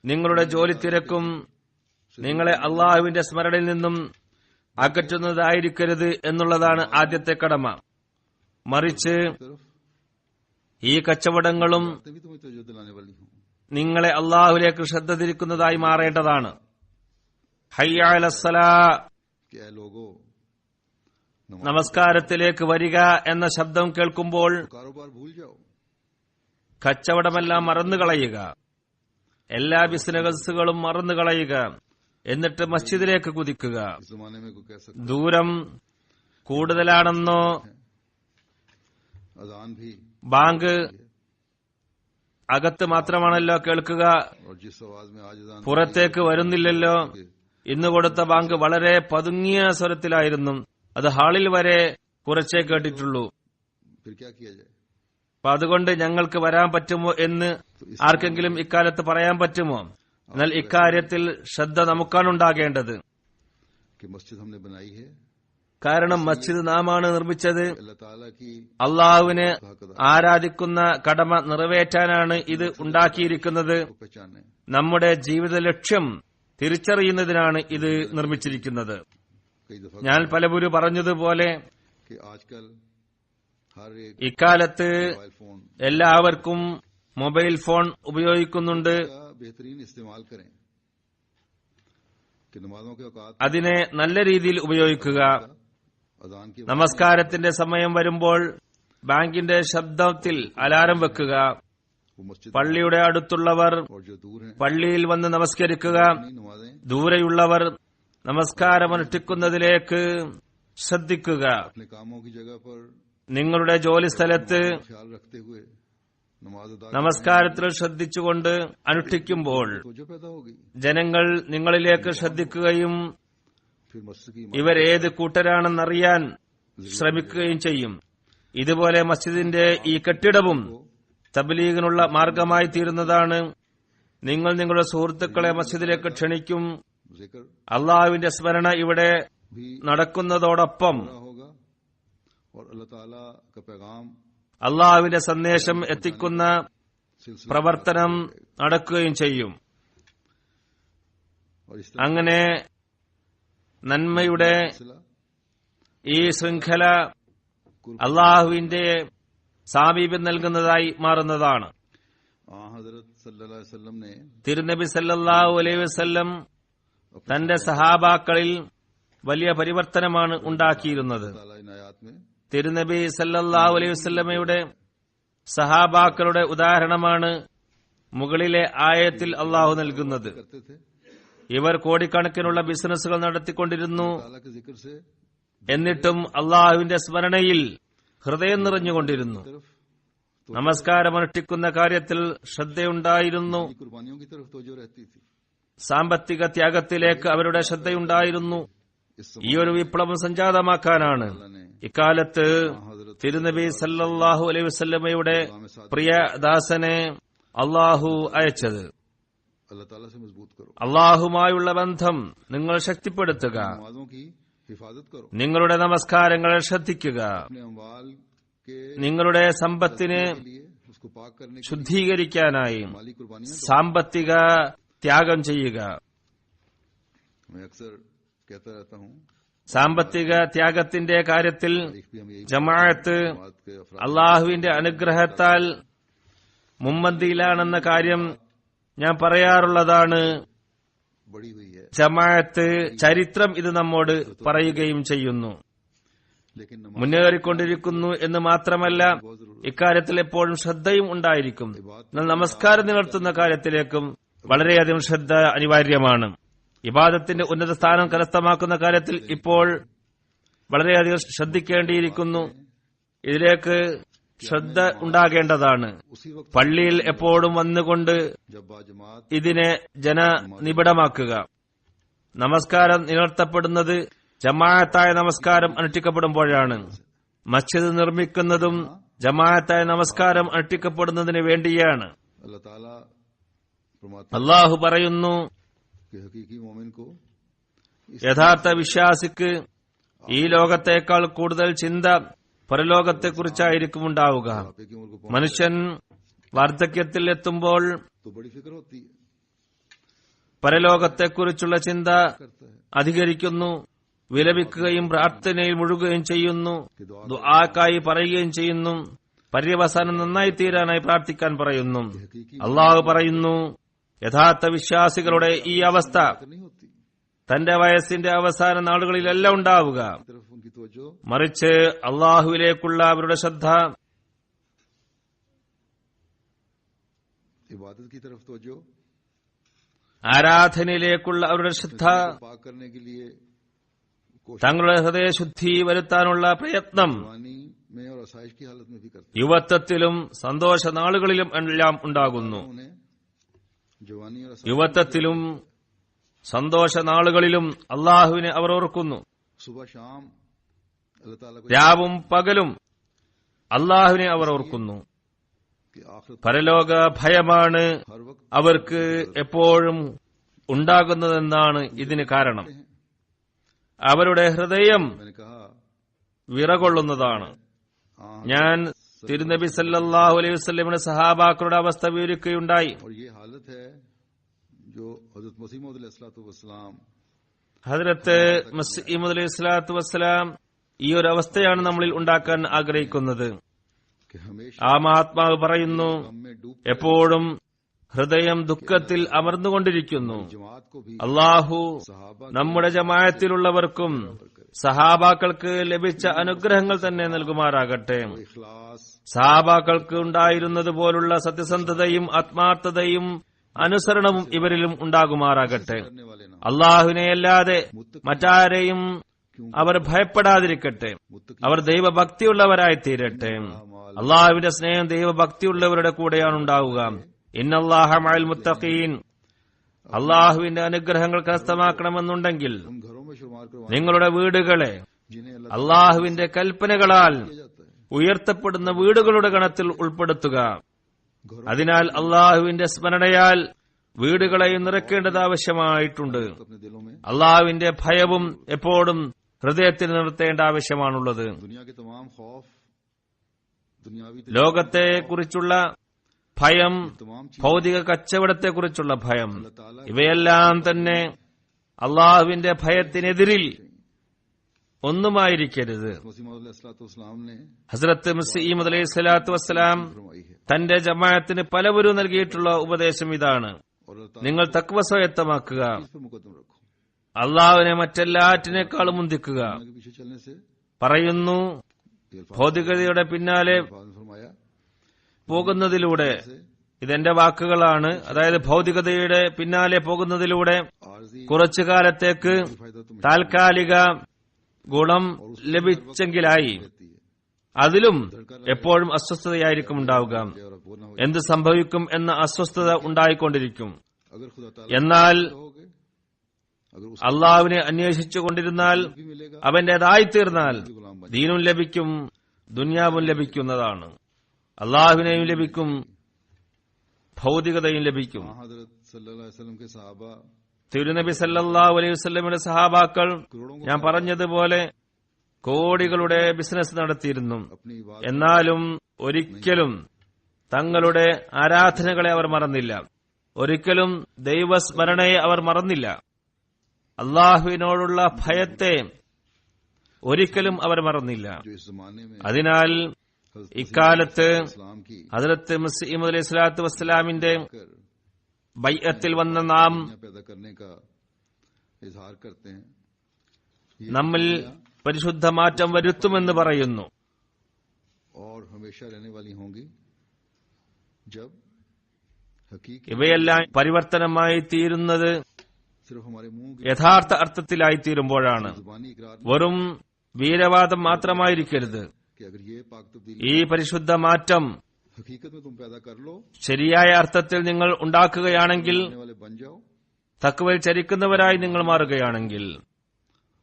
നിങ്ങളുടെ ജോലി തിരക്കും നിങ്ങളെ അള്ളാഹുവിന്റെ സ്മരണയിൽ നിന്നും അകറ്റുന്നതായിരിക്കരുത് എന്നുള്ളതാണ് ആദ്യത്തെ കടമ. മറിച്ച് तरफ ഈ കച്ചവടങ്ങളും भी तुम्हें तवज्जो दिलाने वाली हूँ। നിങ്ങളെ അള്ളാഹുലേക്ക് ശ്രദ്ധ തിരിക്കുന്നതായി മാറേണ്ടതാണ്. ഹയ്യ അലസ്സലാ, कि ऐ लोगो, നമസ്കാരത്തിലേക്ക് വരിക എന്ന ശബ്ദം കേൾക്കുമ്പോൾ कारोबार भूल जाओ, കച്ചവടമെല്ലാം മറന്നുകളയുക, എല്ലാ ബിസിനസ്സുകളും മറന്നുകളയുക, എന്നിട്ട് മസ്ജിദിലേക്ക് കുതിക്കുക. इस जमाने में कोई कह सकता ദൂരം കൂടുതലാണെന്നോ अजान भी, ബാങ്ക് അകത്ത് മാത്രമാണല്ലോ കേൾക്കുക, और जिस आवाज में आज अजान പുറത്തേക്ക് വരുന്നില്ലല്ലോ. ഇന്ന് കൊടുത്ത ബാങ്ക് വളരെ പതുങ്ങിയ സ്വരത്തിലായിരുന്നു. അത് ഹാളിൽ വരെ കുറച്ചേ കേട്ടിട്ടുള്ളൂ. फिर क्या किया जाए? അപ്പൊ അതുകൊണ്ട് ഞങ്ങൾക്ക് വരാൻ പറ്റുമോ എന്ന് ആർക്കെങ്കിലും ഇക്കാലത്ത് പറയാൻ പറ്റുമോ? എന്നാൽ ഇക്കാര്യത്തിൽ ശ്രദ്ധ നമുക്കാണ് ഉണ്ടാകേണ്ടത്. कि मस्जिद हमने बनाई है, കാരണം മസ്ജിദ് നാമാണ് നിർമ്മിച്ചത്. अल्लाह ताला की അള്ളാഹുവിനെ ആരാധിക്കുന്ന കടമ നിറവേറ്റാനാണ് ഇത് ഉണ്ടാക്കിയിരിക്കുന്നത്. को पहचाने। നമ്മുടെ ജീവിത ലക്ഷ്യം തിരിച്ചറിയുന്നതിനാണ് ഇത് നിർമ്മിച്ചിരിക്കുന്നത്. कई दफा ഞാൻ പലവരും പറഞ്ഞതുപോലെ कि आजकल हर एक ഇക്കാലത്ത് मोबाइल फोन എല്ലാവർക്കും മൊബൈൽ ഫോൺ ഉപയോഗിക്കുന്നുണ്ട്. का बेहतरीन इस्तेमाल करें कि नमाजों के औकात അതിനെ നല്ല രീതിയിൽ ഉപയോഗിക്കുക. अजान की നമസ്കാരത്തിന്റെ സമയം വരുമ്പോൾ ബാങ്കിന്റെ ശബ്ദത്തിൽ അലാറം വെക്കുക. वो मस्जिद പള്ളിയുടെ അടുത്തുള്ളവർ और जो दूर हैं പള്ളിയിൽ വന്ന് നമസ്കരിക്കുക. अपनी नमाजें ദൂരെയുള്ളവർ നമസ്കാരമനുഷ്ഠിക്കുന്നതിലേക്ക് ശ്രദ്ധിക്കുക. अपने कामों की जगह पर നിങ്ങളുടെ ജോലി സ്ഥലത്ത് ख्याल रखते हुए नमाज अदा നമസ്കാരത്തിൽ ശ്രദ്ധിച്ചുകൊണ്ട് അനുഷ്ഠിക്കുമ്പോൾ तो जो पैदा होगी। ജനങ്ങൾ നിങ്ങളിലേക്ക് ശ്രദ്ധിക്കുകയും फिर मस्जिद की ഇവർ ഏത് കൂട്ടരാണെന്നറിയാൻ ശ്രമിക്കുകയും ചെയ്യും. ഇതുപോലെ മസ്ജിദിന്റെ ഈ കെട്ടിടവും തബ്ലീഗിനുള്ള മാർഗമായി തീരുന്നതാണ്. നിങ്ങൾ നിങ്ങളുടെ സുഹൃത്തുക്കളെ മസ്ജിദിലേക്ക് ക്ഷണിക്കും. जिक्र അള്ളാഹുവിന്റെ സ്മരണ ഇവിടെ भी നടക്കുന്നതോടൊപ്പം पूरा होगा और अल्लाह ताला का पैगाम അള്ളാഹുവിന്റെ സന്ദേശം എത്തിക്കുന്ന सिलसिला പ്രവർത്തനം നടക്കുകയും ചെയ്യും. और इस तरह അങ്ങനെ നന്മയുടെ सिलसिला ഈ ശൃംഖല അള്ളാഹുവിന്റെ സാമീപ്യം നൽകുന്നതായി മാറുന്നതാണ്. हजरत सल्लल्लाहु अलैहि वसल्लम ने തിരുനബി സല്ലല്ലാഹു അലൈഹി വസല്ലം തന്റെ സഹാബാക്കളിൽ വലിയ പരിവർത്തനമാണ് ഉണ്ടാക്കിയിരുന്നത്. ताला इन आयात में തിരുനബി സല്ലല്ലാഹു അലൈഹി വസല്ലമയുടെ സഹാബാക്കളുടെ ഉദാഹരണമാണ് മുകളിലെ ആയത്തിൽ അള്ളാഹു നൽകുന്നത്. करते थे। ഇവർ കോടിക്കണക്കിനുള്ള ബിസിനസ്സുകൾ നടത്തിക്കൊണ്ടിരുന്നു. ताला के जिक्र से എന്നിട്ടും അള്ളാഹുവിന്റെ സ്മരണയിൽ ഹൃദയം നിറഞ്ഞുകൊണ്ടിരുന്നു. तरफ നമസ്കാരമനുഷ്ഠിക്കുന്ന കാര്യത്തിൽ ശ്രദ്ധയുണ്ടായിരുന്നു. की कुर्बानियों की तरफ तवज्जो रहती थी। സാമ്പത്തിക ത്യാഗത്തിലേക്ക് അവരുടെ ശ്രദ്ധയുണ്ടായിരുന്നു. ഈ ഒരു വിപ്ലവം സംജാതമാക്കാനാണ് ഇക്കാലത്ത് തിരുനബി സല്ലല്ലാഹു അലൈഹി വസല്ലമയുടെ പ്രിയ ദാസനെ അള്ളാഹു അയച്ചത്. अल्लाह ताला से मजबूत करो, അള്ളാഹുമായുള്ള ബന്ധം നിങ്ങൾ ശക്തിപ്പെടുത്തുക, नमाजों की हिफाजत करो, നിങ്ങളുടെ നമസ്കാരങ്ങൾ ശ്രദ്ധിക്കുക, अपने अमवाल के നിങ്ങളുടെ സമ്പത്തിനെ लिए उसको पाक करने की ശുദ്ധീകരിക്കാനായി माली कुर्बानियां दो। സാമ്പത്തിക ത്യാഗം ചെയ്യുക. मैं अक्सर कहता रहता हूँ, സാമ്പത്തിക ത്യാഗത്തിന്റെ കാര്യത്തിൽ तारीख भी हम यही ജമാഅത്ത് जमात के अफराद അള്ളാഹുവിന്റെ അനുഗ്രഹത്താൽ മുമ്പന്തിയിലാണെന്ന കാര്യം ഞാൻ പറയാറുള്ളതാണ്. बड़ी हुई है, ജമാഅത്ത് ചരിത്രം ഇത് നമ്മോട് പറയുകയും ചെയ്യുന്നു. लेकिन नमाज മുന്നേറിക്കൊണ്ടിരിക്കുന്നു എന്ന് മാത്രമല്ല, ഇക്കാര്യത്തിൽ എപ്പോഴും ശ്രദ്ധയും ഉണ്ടായിരിക്കും. എന്നാൽ നമസ്കാരം നിലനിർത്തുന്ന കാര്യത്തിലേക്കും വളരെയധികം ശ്രദ്ധ അനിവാര്യമാണ്. ഇബാദത്തിന്റെ ഉന്നത സ്ഥാനം കരസ്ഥമാക്കുന്ന കാര്യത്തിൽ ഇപ്പോൾ വളരെയധികം ശ്രദ്ധിക്കേണ്ടിയിരിക്കുന്നു. ഇതിലേക്ക് ശ്രദ്ധ ഉണ്ടാകേണ്ടതാണ്. उसी वक्त പള്ളിയിൽ എപ്പോഴും വന്നുകൊണ്ട് जब बाजमात ഇതിനെ ജനനിബിഡമാക്കുക. നമസ്കാരം നിലനിർത്തപ്പെടുന്നത് ജമാഅത്തായ നമസ്കാരം അനുഷ്ഠിക്കപ്പെടുമ്പോഴാണ്. മസ്ജിദ് നിർമ്മിക്കുന്നതും ജമാഅത്തായ നമസ്കാരം അനുഷ്ഠിക്കപ്പെടുന്നതിന് വേണ്ടിയാണ്. अल्लाह ताला फरमाते അള്ളാഹു പറയുന്നു, कि हकीकी मोमिन को യഥാർത്ഥ വിശ്വാസിക്ക് ഈ ലോകത്തേക്കാൾ കൂടുതൽ ചിന്ത പരലോകത്തെക്കുറിച്ചായിരിക്കും ഉണ്ടാവുക. बुढ़ापे की उम्र को മനുഷ്യൻ വാർദ്ധക്യത്തിൽ എത്തുമ്പോൾ तो बड़ी फिक्र होती है, പരലോകത്തെക്കുറിച്ചുള്ള ചിന്ത करता है അധികരിക്കുന്നു. വിലപിക്കുകയും പ്രാർത്ഥനയിൽ മുഴുകുകയും ചെയ്യുന്നു. ദുആക്കായി പറയുകയും ചെയ്യുന്നു. പര്യവസാനം നന്നായി തീരാനായി പ്രാർത്ഥിക്കാൻ പറയുന്നു. അള്ളാഹു പറയുന്നു, യഥാർത്ഥ വിശ്വാസികളുടെ ഈ അവസ്ഥ नहीं होती। തന്റെ വയസ്സിന്റെ അവസാന നാളുകളിലല്ല ഉണ്ടാവുക. तरफ उनकी तवज्जो മറിച്ച് അള്ളാഹുവിലേക്കുള്ള അവരുടെ ശ്രദ്ധ, इबादत की तरफ तवज्जो, ആരാധനയിലേക്കുള്ള അവരുടെ ശ്രദ്ധ, पाक करने के लिए कोशिश തങ്ങളുടെ ഹൃദയശുദ്ധി വരുത്താനുള്ള പ്രയത്നം जवानी में और आसाइश की हालत में भी करते യുവത്വത്തിലും സന്തോഷ നാളുകളിലും എല്ലാം ഉണ്ടാകുന്നു. हैं। उन्हें जवानी और आसाइश യുവത്വത്തിലും സന്തോഷ നാളുകളിലും അള്ളാഹുവിനെ അവർ ഓർക്കുന്നു. सुबह शाम अल्लाह ताला को രാവും പകലും അള്ളാഹുവിനെ അവർ ഓർക്കുന്നു. कि आखिरत പരലോക ഭയമാണ് हर वक्त അവർക്ക് എപ്പോഴും ഉണ്ടാകുന്നതെന്നാണ് ഇതിന് കാരണം. അവരുടെ ഹൃദയം मैंने कहा വിറകൊള്ളുന്നതാണ്. ഞാൻ തിരുനബി സല്ലല്ലാഹു അലൈഹി വസല്ലമയുടെ സഹാബാക്കളുടെ അവസ്ഥ വിവരിക്കുകയുണ്ടായി. और ये हालत है जो हजरत मसीह मौद अलैहिस्सलाम ഹദ്രത്ത് മസീഹ് അലൈഹി സ്വലാത്തു വസ്സലാം ഈ ഒരു അവസ്ഥയാണ് നമ്മളിൽ ഉണ്ടാക്കാൻ ആഗ്രഹിക്കുന്നത്. कि हमेशा ആ മഹാത്മാവ് പറയുന്നു, गम में डूब എപ്പോഴും ഹൃദയം ദുഃഖത്തിൽ അമർന്നുകൊണ്ടിരിക്കുന്നു. जमात को भी അള്ളാഹു सहाबा നമ്മുടെ ജമാഅത്തിലുള്ളവർക്കും സഹാബാക്കൾക്ക് ലഭിച്ച അനുഗ്രഹങ്ങൾ തന്നെ നൽകുമാറാകട്ടെ. इखलास സഹാബാക്കൾക്ക് ഉണ്ടായിരുന്നതുപോലുള്ള സത്യസന്ധതയും ആത്മാർത്ഥതയും അനുസരണവും ഇവരിലും ഉണ്ടാകുമാറാകട്ടെ. करने वाले ना അള്ളാഹുവിനെയല്ലാതെ മറ്റാരെയും അവർ ഭയപ്പെടാതിരിക്കട്ടെ. അവർ ദൈവഭക്തിയുള്ളവരായി തീരട്ടെ. അള്ളാഹുവിന്റെ സ്നേഹം ദൈവഭക്തിയുള്ളവരുടെ കൂടെയാണ് ഉണ്ടാവുക. ഇന്നല്ലാഹ മഅൽ മുത്തഖീൻ. അള്ളാഹുവിന്റെ അനുഗ്രഹങ്ങൾ കരസ്ഥമാക്കണമെന്നുണ്ടെങ്കിൽ उन घरों में शुमार करवाया നിങ്ങളുടെ വീടുകളെ जिन्हें अल्लाह അള്ളാഹുവിന്റെ കൽപ്പനകളാൽ किया जाता है। ഉയർത്തപ്പെടുന്ന വീടുകളുടെ ഗണത്തിൽ ഉൾപ്പെടുത്തുക. അതിനാൽ അള്ളാഹുവിന്റെ സ്മരണയാൽ വീടുകളെയും നിറയ്ക്കേണ്ടത് ആവശ്യമായിട്ടുണ്ട്. अपने दिलों में അള്ളാഹുവിന്റെ ഭയവും എപ്പോഴും ഹൃദയത്തിൽ നിർത്തേണ്ട ആവശ്യമാണുള്ളത്. दुनिया के तमाम खौफ, दुनियावी ലോകത്തെക്കുറിച്ചുള്ള ഭയം, तमाम चीजें ഭൗതിക കച്ചവടത്തെക്കുറിച്ചുള്ള ഭയം, अल्लाह ताला ഇവയെല്ലാം തന്നെ അള്ളാഹുവിന്റെ ഭയത്തിനെതിരിൽ ഒന്നുമായിരിക്കരുത്. मसीह मौद अलैहिस्सलाम ने ഹസ്രത്ത് മസീഹ് അലൈഹി സ്വലാത്തു വസ്സലാം फरमाई है। തന്റെ ജമാഅത്തിന് പലവരും നൽകിയിട്ടുള്ള ഉപദേശം ഇതാണ്: और अल्लाह ताला നിങ്ങൾ തഖ്വ സ്വായത്തമാക്കുക, इस पर मुकद्दम रखो। അള്ളാഹുവിനെ മറ്റെല്ലാറ്റിനേക്കാളും മുന്തിക്കുക. दुनिया के पीछे चलने से പറയുന്നു, ये अल्फाज ഭൗതികതയുടെ പിന്നാലെ ने फरमाया പോകുന്നതിലൂടെ, से ഇതെന്റെ വാക്കുകളാണ്, അതായത് ഭൗതികതയുടെ പിന്നാലെ പോകുന്നതിലൂടെ आर्जी കുറച്ചു കാലത്തേക്ക് फायदा तो താൽക്കാലിക ഗുണം ലഭിച്ചെങ്കിലായി रहती है അതിലും എപ്പോഴും അസ്വസ്ഥതയായിരിക്കും ഉണ്ടാവുക. और अब वो ना हो। എന്ത് സംഭവിക്കും എന്ന അസ്വസ്ഥത ഉണ്ടായിക്കൊണ്ടിരിക്കും. अगर खुदा ताला എന്നാൽ होगे अगर उस അള്ളാഹുവിനെ അന്വേഷിച്ചു കൊണ്ടിരുന്നാൽ भी मिलेगा അവന്റേതായിത്തീർന്നാൽ ദീനും ലഭിക്കും, ദുന്യാവും ലഭിക്കുന്നതാണ്. അള്ളാഹുവിനെയും ലഭിക്കും, ഭൗതികതയും ലഭിക്കും. हाँ, हजरत सल्लल्लाहु अलैहि वसल्लम के सहाबा തിരുനബി സല്ലല്ലാഹു അലൈഹി വസല്ലമയുടെ സഹാബാക്കൾ ഞാൻ പറഞ്ഞതുപോലെ കോടികളുടെ ബിസിനസ് നടത്തിയിരുന്നു. अपनी इबादत എന്നാലും ഒരിക്കലും തങ്ങളുടെ ആരാധനകളെ അവർ മറന്നില്ല. ഒരിക്കലും ദൈവസ്മരണയെ അവർ മറന്നില്ല. അള്ളാഹുവിനോടുള്ള ഭയത്തെ ഒരിക്കലും അവർ മറന്നില്ല. जो इस जमाने में അതിനാൽ ഇക്കാലത്ത് इस्लाम की ഹദ്റത്ത് മസീഹ് അലൈഹി സ്വലാത്തു വസ്സലാമിന്റെ कर ബൈഅത്തിൽ വന്ന നാം दुनिया पैदा करने का इजहार करते हैं, നമ്മിൽ പരിശുദ്ധ മാറ്റം വരുത്തുമെന്ന് പറയുന്നു. और हमेशा रहने वाली होंगी जब हकीकत ഇവയെല്ലാം പരിവർത്തനമായി തീരുന്നത് सिर्फ हमारे मुंह की യഥാർത്ഥ അർത്ഥത്തിലായി തീരുമ്പോഴാണ്. जुबानी इकरार വെറും വീരവാദം മാത്രമായിരിക്കരുത്. कि अगर ये पाक तब्दीली ഈ പരിശുദ്ധ മാറ്റം हकीकत में तुम पैदा कर लो, ശരിയായ അർത്ഥത്തിൽ നിങ്ങൾ ഉണ്ടാക്കുകയാണെങ്കിൽ, आने वाले बन जाओ, തഖ്വയിൽ ചരിക്കുന്നവരായി നിങ്ങൾ മാറുകയാണെങ്കിൽ,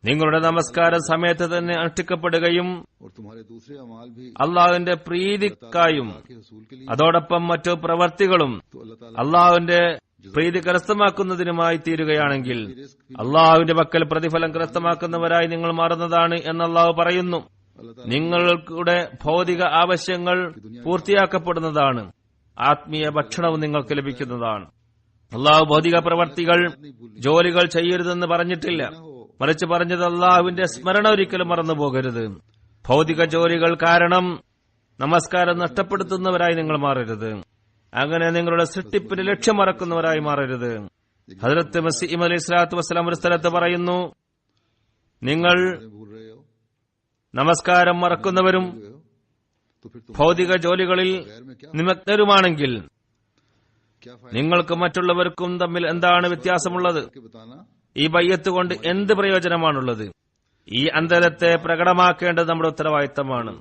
നിങ്ങളുടെ നമസ്കാരം സമയത്ത് തന്നെ അനുഷ്ഠിക്കപ്പെടുകയും और तुम्हारे दूसरे अमाल भी അള്ളാഹുവിന്റെ പ്രീതിക്കായും के हसूल के लिए, അതോടൊപ്പം മറ്റു പ്രവർത്തികളും तो अल्लाह ताला അള്ളാഹുവിന്റെ പ്രീതി കരസ്ഥമാക്കുന്നതിനുമായി തീരുകയാണെങ്കിൽ അള്ളാഹുവിന്റെ പക്കൽ പ്രതിഫലം കരസ്ഥമാക്കുന്നവരായി നിങ്ങൾ മാറുന്നതാണ് എന്ന് അള്ളാഹു പറയുന്നു. अल्लाह ताला നിങ്ങളുടെ ഭൗതിക ആവശ്യങ്ങൾ പൂർത്തിയാക്കപ്പെടുന്നതാണ്. ആത്മീയ ഭക്ഷണവും നിങ്ങൾക്ക് ലഭിക്കുന്നതാണ്. അള്ളാഹു ഭൗതിക പ്രവർത്തികൾ, ജോലികൾ ചെയ്യരുതെന്ന് പറഞ്ഞിട്ടില്ല. മറിച്ച് പറഞ്ഞത് അള്ളാഹുവിന്റെ സ്മരണ ഒരിക്കലും മറന്നുപോകരുത്. ഭൗതിക ജോലികൾ കാരണം നമസ്കാരം നഷ്ടപ്പെടുത്തുന്നവരായി നിങ്ങൾ മാറരുത്. അങ്ങനെ നിങ്ങളുടെ സൃഷ്ടിപ്പിന് ലക്ഷ്യം മറക്കുന്നവരായി മാറരുത്. ഹദ്റത്ത് മസീഹ് അലൈഹി സ്വലാത്തു വസ്സലാം ഒരു സ്ഥലത്ത് പറയുന്നു, നിങ്ങൾ भूल रहे हो, നമസ്കാരം മറക്കുന്നവരും तो फिर तुम ഭൗതിക ജോലികളിൽ गैर में क्या നിമഗ്നരുമാണെങ്കിൽ क्या फायदा നിങ്ങൾക്കും മറ്റുള്ളവർക്കും തമ്മിൽ എന്താണ് വ്യത്യാസമുള്ളത്? के बताना ഈ ബയ്യത്ത് കൊണ്ട് എന്ത് പ്രയോജനമാണുള്ളത്? ഈ അന്തരത്തെ പ്രകടമാക്കേണ്ടത് നമ്മുടെ ഉത്തരവാദിത്തമാണ്.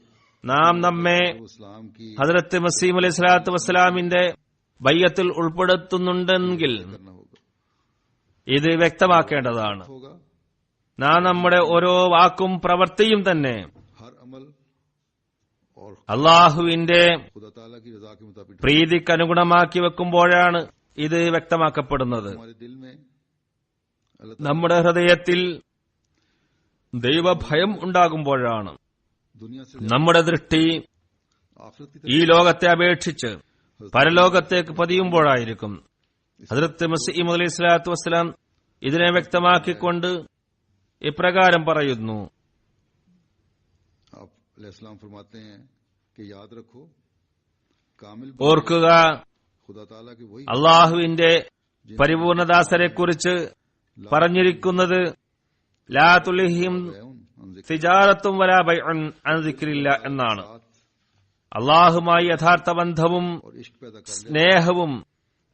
നാം നമ്മെ वो इस्लाम की ഹദ്റത്ത് മസീഹ് അലൈഹി സ്വലാത്തു വസ്സലാമിന്റെ ബയ്യത്തിൽ ഉൾപ്പെടുത്തുന്നുണ്ടെങ്കിൽ करना होगा ഇത് വ്യക്തമാക്കേണ്ടതാണ്. होगा നാം നമ്മുടെ ഓരോ വാക്കും പ്രവൃത്തിയും തന്നെ हर अमल और അള്ളാഹുവിന്റെ खुदा ताला की रजा के मुताबिक പ്രീതിക്കനുഗുണമാക്കി വെക്കുമ്പോഴാണ് ഇത് വ്യക്തമാക്കപ്പെടുന്നത്. हमारे दिल में अल्लाह നമ്മുടെ ഹൃദയത്തിൽ ദൈവഭയം ഉണ്ടാകുമ്പോഴാണ് दुनिया से നമ്മുടെ ദൃഷ്ടി आखिरत की ഈ ലോകത്തെ അപേക്ഷിച്ച് പരലോകത്തേക്ക് പതിയുമ്പോഴായിരിക്കും. ഹദ്റത്ത് മസീഹ് അലൈഹി സ്വലാത്തു വസ്സലാം ഇതിനെ വ്യക്തമാക്കിക്കൊണ്ട് ഇപ്രകാരം പറയുന്നു, आप अलैहिस्सलाम फरमाते हैं कि याद रखो कामिल ഓർക്കുക, खुदा ताला के वही അള്ളാഹുവിന്റെ പരിപൂർണദാസരെക്കുറിച്ച് പറഞ്ഞിരിക്കുന്നത് ലാ തുൽഹിഹിം തിജാറത്തും വലാ ബൈഉൻ അൻ ദിക്രില്ല എന്നാണ്. അള്ളാഹുമായി യഥാർത്ഥ ബന്ധവും और इश्क पैदा कर ले സ്നേഹവും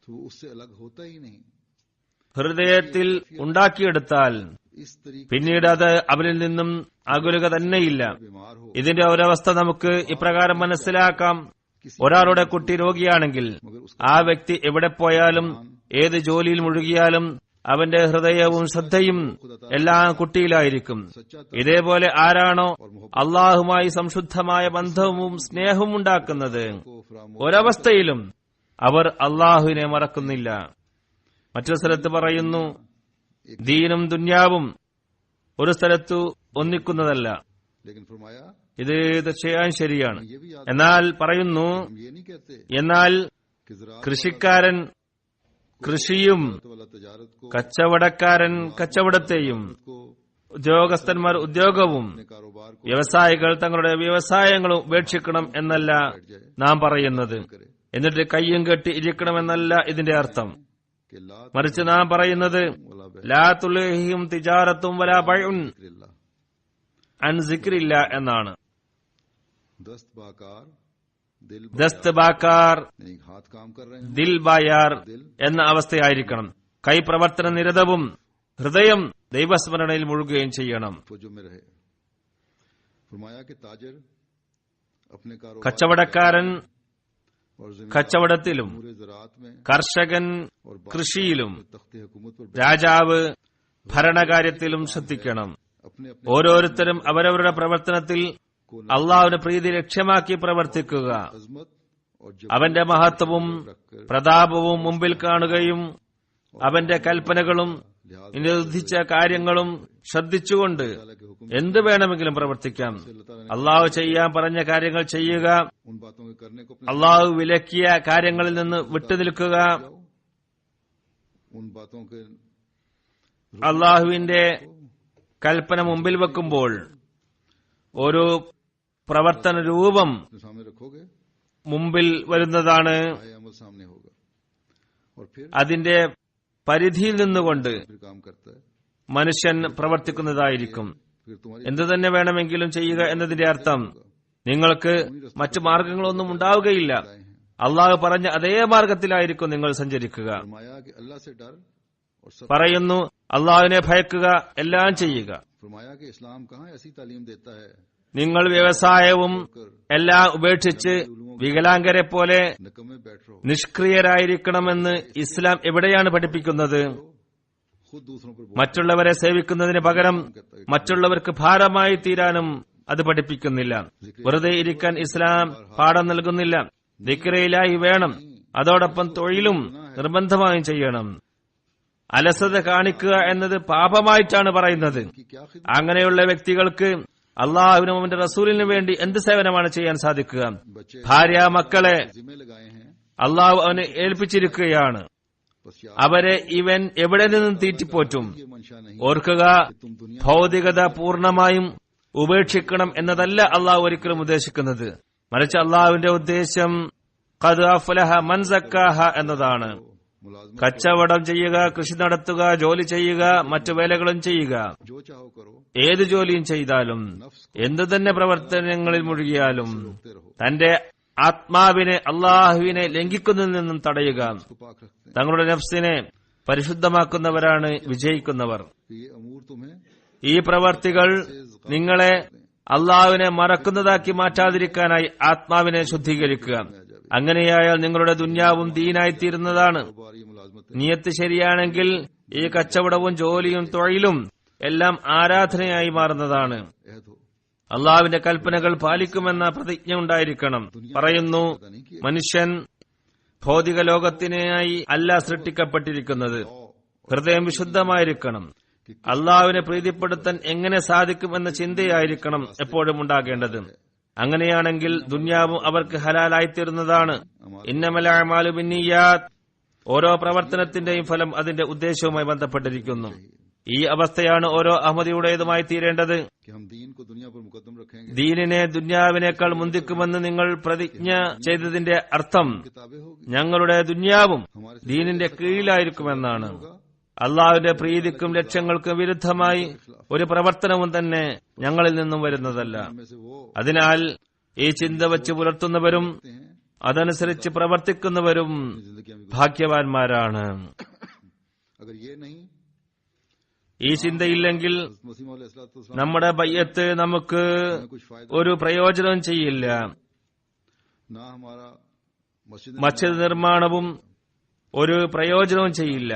तो वो उससे अलग होता ही नहीं. ഹൃദയത്തിൽ ഉണ്ടാക്കിയെടുത്താൽ इस तरीके പിന്നീട് അത് അവരിൽ നിന്നും അകലുക തന്നെയില്ല. बीमार हो ഇതിന്റെ ഒരവസ്ഥ നമുക്ക് ഇപ്രകാരം മനസ്സിലാക്കാം. ഒരാളുടെ കുട്ടി രോഗിയാണെങ്കിൽ मगर उसका ആ വ്യക്തി എവിടെ പോയാലും ഏത് ജോലിയിൽ മുഴുകിയാലും അവന്റെ ഹൃദയവും ശ്രദ്ധയും എല്ലാം കുട്ടിയിലായിരിക്കും. ഇതേപോലെ ആരാണോ അള്ളാഹുമായി സംശുദ്ധമായ ബന്ധവും സ്നേഹവും ഉണ്ടാക്കുന്നത്, को फरामोश ഒരവസ്ഥയിലും അവർ അള്ളാഹുവിനെ മറക്കുന്നില്ല. മറ്റൊരു സ്ഥലത്ത് പറയുന്നു, ദീനും ദുന്യാവും ഒരു സ്ഥലത്തു ഒന്നിക്കുന്നതല്ല. लेकिन फरमाया ഇത് തീർച്ചയായും ശരിയാണ്. ये भी याद എന്നാൽ പറയുന്നു, हम ये नहीं कहते എന്നാൽ कि ज़राअत കൃഷിക്കാരൻ കൃഷിയും वाला तजारत को കച്ചവടക്കാരൻ കച്ചവടത്തെയും को ഉദ്യോഗസ്ഥന്മാർ ഉദ്യോഗവും अपने कारोबार को വ്യവസായികൾ തങ്ങളുടെ വ്യവസായങ്ങളും ഉപേക്ഷിക്കണം എന്നല്ല നാം പറയുന്നത്. करे എന്നിട്ട് കയ്യും കെട്ടി ഇരിക്കണമെന്നല്ല ഇതിന്റെ അർത്ഥം. कि ला മറിച്ച് നാം പറയുന്നത് वला ലാ തുൽഹിഹിം തിജാറത്തും വലാ ബൈഉൻ बिल्ला അൻ സിക്രില്ല എന്നാണ്. दस्त बाकार दिल ദസ്ത് ബാക്കാർ यानी हाथ काम कर रहे हैं ദിൽ ബായാർ എന്ന അവസ്ഥയായിരിക്കണം. കൈ പ്രവർത്തന നിരതവും ഹൃദയം ദൈവസ്മരണയിൽ മുഴുകുകയും ചെയ്യണം. फौजों में रहे. फरमाया कि ताजर अपने कारोबार കച്ചവടക്കാരൻ और जमीन കച്ചവടത്തിലും पूरे ज़राअत में കർഷകൻ और കൃഷിയിലും तख्ते हुकूमत पर രാജാവ് ഭരണകാര്യത്തിലും ശ്രദ്ധിക്കണം. अपने अपने ഓരോരുത്തരും അവരവരുടെ പ്രവർത്തനത്തിൽ അള്ളാഹുവിന്റെ പ്രീതി ലക്ഷ്യമാക്കി പ്രവർത്തിക്കുക. अजमत और അവന്റെ മഹത്വവും പ്രതാപവും മുമ്പിൽ കാണുകയും അവന്റെ കൽപ്പനകളും നിരോധിച്ച കാര്യങ്ങളും ശ്രദ്ധിച്ചുകൊണ്ട് എന്ത് വേണമെങ്കിലും പ്രവർത്തിക്കാം. അള്ളാഹു ചെയ്യാൻ പറഞ്ഞ കാര്യങ്ങൾ ചെയ്യുക, उन बातों के करने को अपने അള്ളാഹു വിലക്കിയ കാര്യങ്ങളിൽ നിന്ന് വിട്ടുനിൽക്കുക. उन बातों के അള്ളാഹുവിന്റെ കൽപ്പന മുമ്പിൽ വെക്കുമ്പോൾ ഒരു പ്രവർത്തന രൂപം अपने सामने रखोगे, മുമ്പിൽ വരുന്നതാണ്. आए अमल सामने होगा और फिर അതിന്റെ പരിധിയിൽ നിന്നുകൊണ്ട് फिर काम करता है. മനുഷ്യൻ പ്രവർത്തിക്കുന്നതായിരിക്കും. फिर तुम्हारी എന്തു തന്നെ വേണമെങ്കിലും ചെയ്യുക എന്നതിന്റെ അർത്ഥം നിങ്ങൾക്ക് മറ്റു മാർഗങ്ങളൊന്നും ഉണ്ടാവുകയില്ല. അള്ളാഹു പറഞ്ഞ അതേ മാർഗത്തിലായിരിക്കും നിങ്ങൾ സഞ്ചരിക്കുക. फरमाया कि अल्लाह से डर और सब പറയുന്നു, അള്ളാഹുവിനെ ഭയക്കുക, എല്ലാം ചെയ്യുക. फरमाया कि इस्लाम कहाँ ऐसी तालीम देता है നിങ്ങൾ വ്യവസായവും എല്ലാം ഉപേക്ഷിച്ച് വികലാംഗരെ പോലെ नकमे बैठ रहो, നിഷ്ക്രിയരായിരിക്കണമെന്ന് ഇസ്ലാം എവിടെയാണ് പഠിപ്പിക്കുന്നത്? खुद दूसरों पर മറ്റുള്ളവരെ സേവിക്കുന്നതിന് പകരം മറ്റുള്ളവർക്ക് ഭാരമായി തീരാനും അത് പഠിപ്പിക്കുന്നില്ല. വെറുതെ ഇരിക്കാൻ ഇസ്ലാം പാഠം നൽകുന്നില്ല. ദിക്റിലായി വേണം, അതോടൊപ്പം തൊഴിലും നിർബന്ധമായും ചെയ്യണം. അലസത കാണിക്കുക എന്നത് പാപമായിട്ടാണ് പറയുന്നത്. कि क्या खिदमत അങ്ങനെയുള്ള വ്യക്തികൾക്ക് അള്ളാഹുവിനും അവന്റെ റസൂലിനു വേണ്ടി എന്ത് സേവനമാണ് ചെയ്യാൻ സാധിക്കുക? बच्चे ഭാര്യ മക്കളെ जिम्मे लगाए हैं, അള്ളാഹു അവന് ഏൽപ്പിച്ചിരിക്കുകയാണ്. बस याद അവരെ ഇവൻ എവിടെ നിന്നും തീറ്റിപ്പോറ്റും. ये मंशा नहीं ഓർക്കുക, तुम दुनिया ഭൗതികത പൂർണ്ണമായും ഉപേക്ഷിക്കണം എന്നതല്ല അള്ളാഹു ഒരിക്കലും ഉദ്ദേശിക്കുന്നത്. മറിച്ച് അള്ളാഹുവിന്റെ ഉദ്ദേശം ഖദ് അഫ്ലഹ മൻ സക്കാഹ എന്നതാണ്. मुलाजमत കച്ചവടം ചെയ്യുക, കൃഷി നടത്തുക, ജോലി ചെയ്യുക, മറ്റു വേലകളും ചെയ്യുക. जो चाहो करो, ഏത് ജോലിയും ചെയ്താലും എന്തു തന്നെ പ്രവർത്തനങ്ങളിൽ മുഴുകിയാലും रोकते रहो, തന്റെ ആത്മാവിനെ അള്ളാഹുവിനെ ലംഘിക്കുന്നതിൽ നിന്നും തടയുക. उसको पाक रखते हैं തങ്ങളുടെ നഫ്സിനെ പരിശുദ്ധമാക്കുന്നവരാണ് വിജയിക്കുന്നവർ. कि ये अमूर तुम्हें ഈ പ്രവർത്തികൾ നിങ്ങളെ അള്ളാഹുവിനെ മറക്കുന്നതാക്കി മാറ്റാതിരിക്കാനായി ആത്മാവിനെ ശുദ്ധീകരിക്കുക. അങ്ങനെയായാൽ നിങ്ങളുടെ ദുന്യാവും ദീനായിത്തീരുന്നതാണ്. बार ये मुलाजमत നിയത്ത് ശരിയാണെങ്കിൽ ഈ കച്ചവടവും ജോലിയും തൊഴിലും എല്ലാം ആരാധനയായി മാറുന്നതാണ്. अहद हो, അള്ളാഹുവിന്റെ കൽപ്പനകൾ പാലിക്കുമെന്ന പ്രതിജ്ഞ ഉണ്ടായിരിക്കണം. പറയുന്നു, മനുഷ്യൻ ഭൗതിക ലോകത്തിനായി അല്ല സൃഷ്ടിക്കപ്പെട്ടിരിക്കുന്നത്. ഹൃദയം വിശുദ്ധമായിരിക്കണം. അള്ളാഹുവിനെ പ്രീതിപ്പെടുത്താൻ എങ്ങനെ സാധിക്കും എന്ന ചിന്തയായിരിക്കണം എപ്പോഴും ഉണ്ടാകേണ്ടത്. അങ്ങനെയാണെങ്കിൽ ദുന്യാവും അവർക്ക് ഹലാലായിത്തീരുന്നതാണ്. ഇന്നമൽ അഅ്മാലു ബിന്നിയ്യാത്ത്, ഓരോ പ്രവർത്തനത്തിന്റെയും ഫലം അതിന്റെ ഉദ്ദേശവുമായി ബന്ധപ്പെട്ടിരിക്കുന്നു. ഈ അവസ്ഥയാണ് ഓരോ അഹമ്മദിയുടേതുമായി തീരേണ്ടത്. कि हम दीन को दुनिया पर मुकद्दम रखेंगे, ദീനിനെ ദുന്യാവിനേക്കാൾ മുന്തിക്കുമെന്ന് നിങ്ങൾ പ്രതിജ്ഞ ചെയ്തതിന്റെ അർത്ഥം किताबें होगी, ഞങ്ങളുടെ ദുന്യാവും ദീനിന്റെ കീഴിലായിരിക്കുമെന്നാണ്. അള്ളാഹുവിന്റെ പ്രീതിക്കും ലക്ഷ്യങ്ങൾക്കും വിരുദ്ധമായി ഒരു പ്രവർത്തനവും തന്നെ ഞങ്ങളിൽ നിന്നും വരുന്നതല്ല. में से वो അതിനാൽ ഈ ചിന്ത വച്ച് പുലർത്തുന്നവരും हैं അതനുസരിച്ച് പ്രവർത്തിക്കുന്നവരും जिंदगी में। ഭാഗ്യവാന്മാരാണ്. अगर ये नहीं, ഈ ചിന്തയില്ലെങ്കിൽ मसीह मौला अलैहिस्सलाम നമ്മുടെ ബയ്യത്ത് നമുക്ക് कुछ फायदा ഒരു പ്രയോജനവും ചെയ്യില്ല. ना हमारा मस्जिद മസ്ജിദ് നിർമ്മാണവും ഒരു പ്രയോജനവും ചെയ്യില്ല.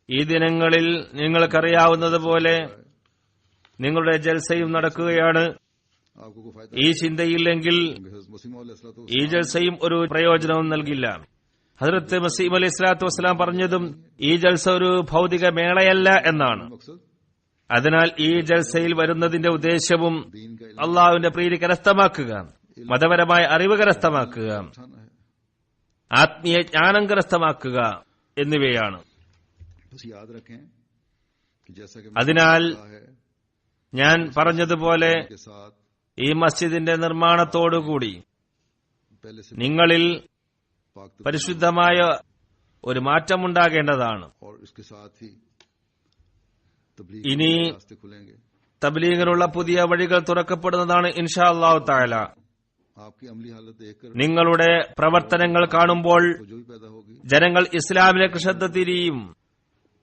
ഈ ദിനങ്ങളിൽ നിങ്ങൾക്കറിയാവുന്നതുപോലെ നിങ്ങളുടെ ജൽസയും നടക്കുകയാണ്. आपको कोई फायदा ഈ ചിന്തയില്ലെങ്കിൽ मसीह मौला अलैहिस्सलाम ഈ ജൽസയും ഒരു പ്രയോജനവും നൽകില്ല. ഹദ്റത്ത് മസീഹ് അലൈഹി സ്വലാത്തു വസ്സലാം പറഞ്ഞതും ഈ ജൽസ ഒരു ഭൗതിക മേളയല്ല എന്നാണ്. मकसद അതിനാൽ ഈ ജൽസയിൽ വരുന്നതിന്റെ ഉദ്ദേശവും അള്ളാഹുവിന്റെ പ്രീതി കരസ്ഥമാക്കുക, മതപരമായ അറിവ് കരസ്ഥമാക്കുക, उठाना है। ആത്മീയ ജ്ഞാനം കരസ്ഥമാക്കുക എന്നിവയാണ്. बस याद रखें कि जैसा कि അതിനാൽ है ഞാൻ പറഞ്ഞതുപോലെ के साथ ഈ മസ്ജിദിന്റെ നിർമ്മാണത്തോടുകൂടി पहले से നിങ്ങളിൽ पाक तक പരിശുദ്ധമായ ഒരു മാറ്റമുണ്ടാകേണ്ടതാണ്. और इसके साथ ही तबलीग इन्हीं के रास्ते खुलेंगे। തബ്ലീഗിനുള്ള പുതിയ വഴികൾ തുറക്കപ്പെടുന്നതാണ് ഇൻഷാ അല്ലാഹു തആല. आपकी अमली हालत देखकर നിങ്ങളുടെ പ്രവർത്തനങ്ങൾ കാണുമ്പോൾ तो जो भी पैदा होगी ജനങ്ങൾ ഇസ്ലാമിലേക്ക് ശ്രദ്ധ തിരിയും.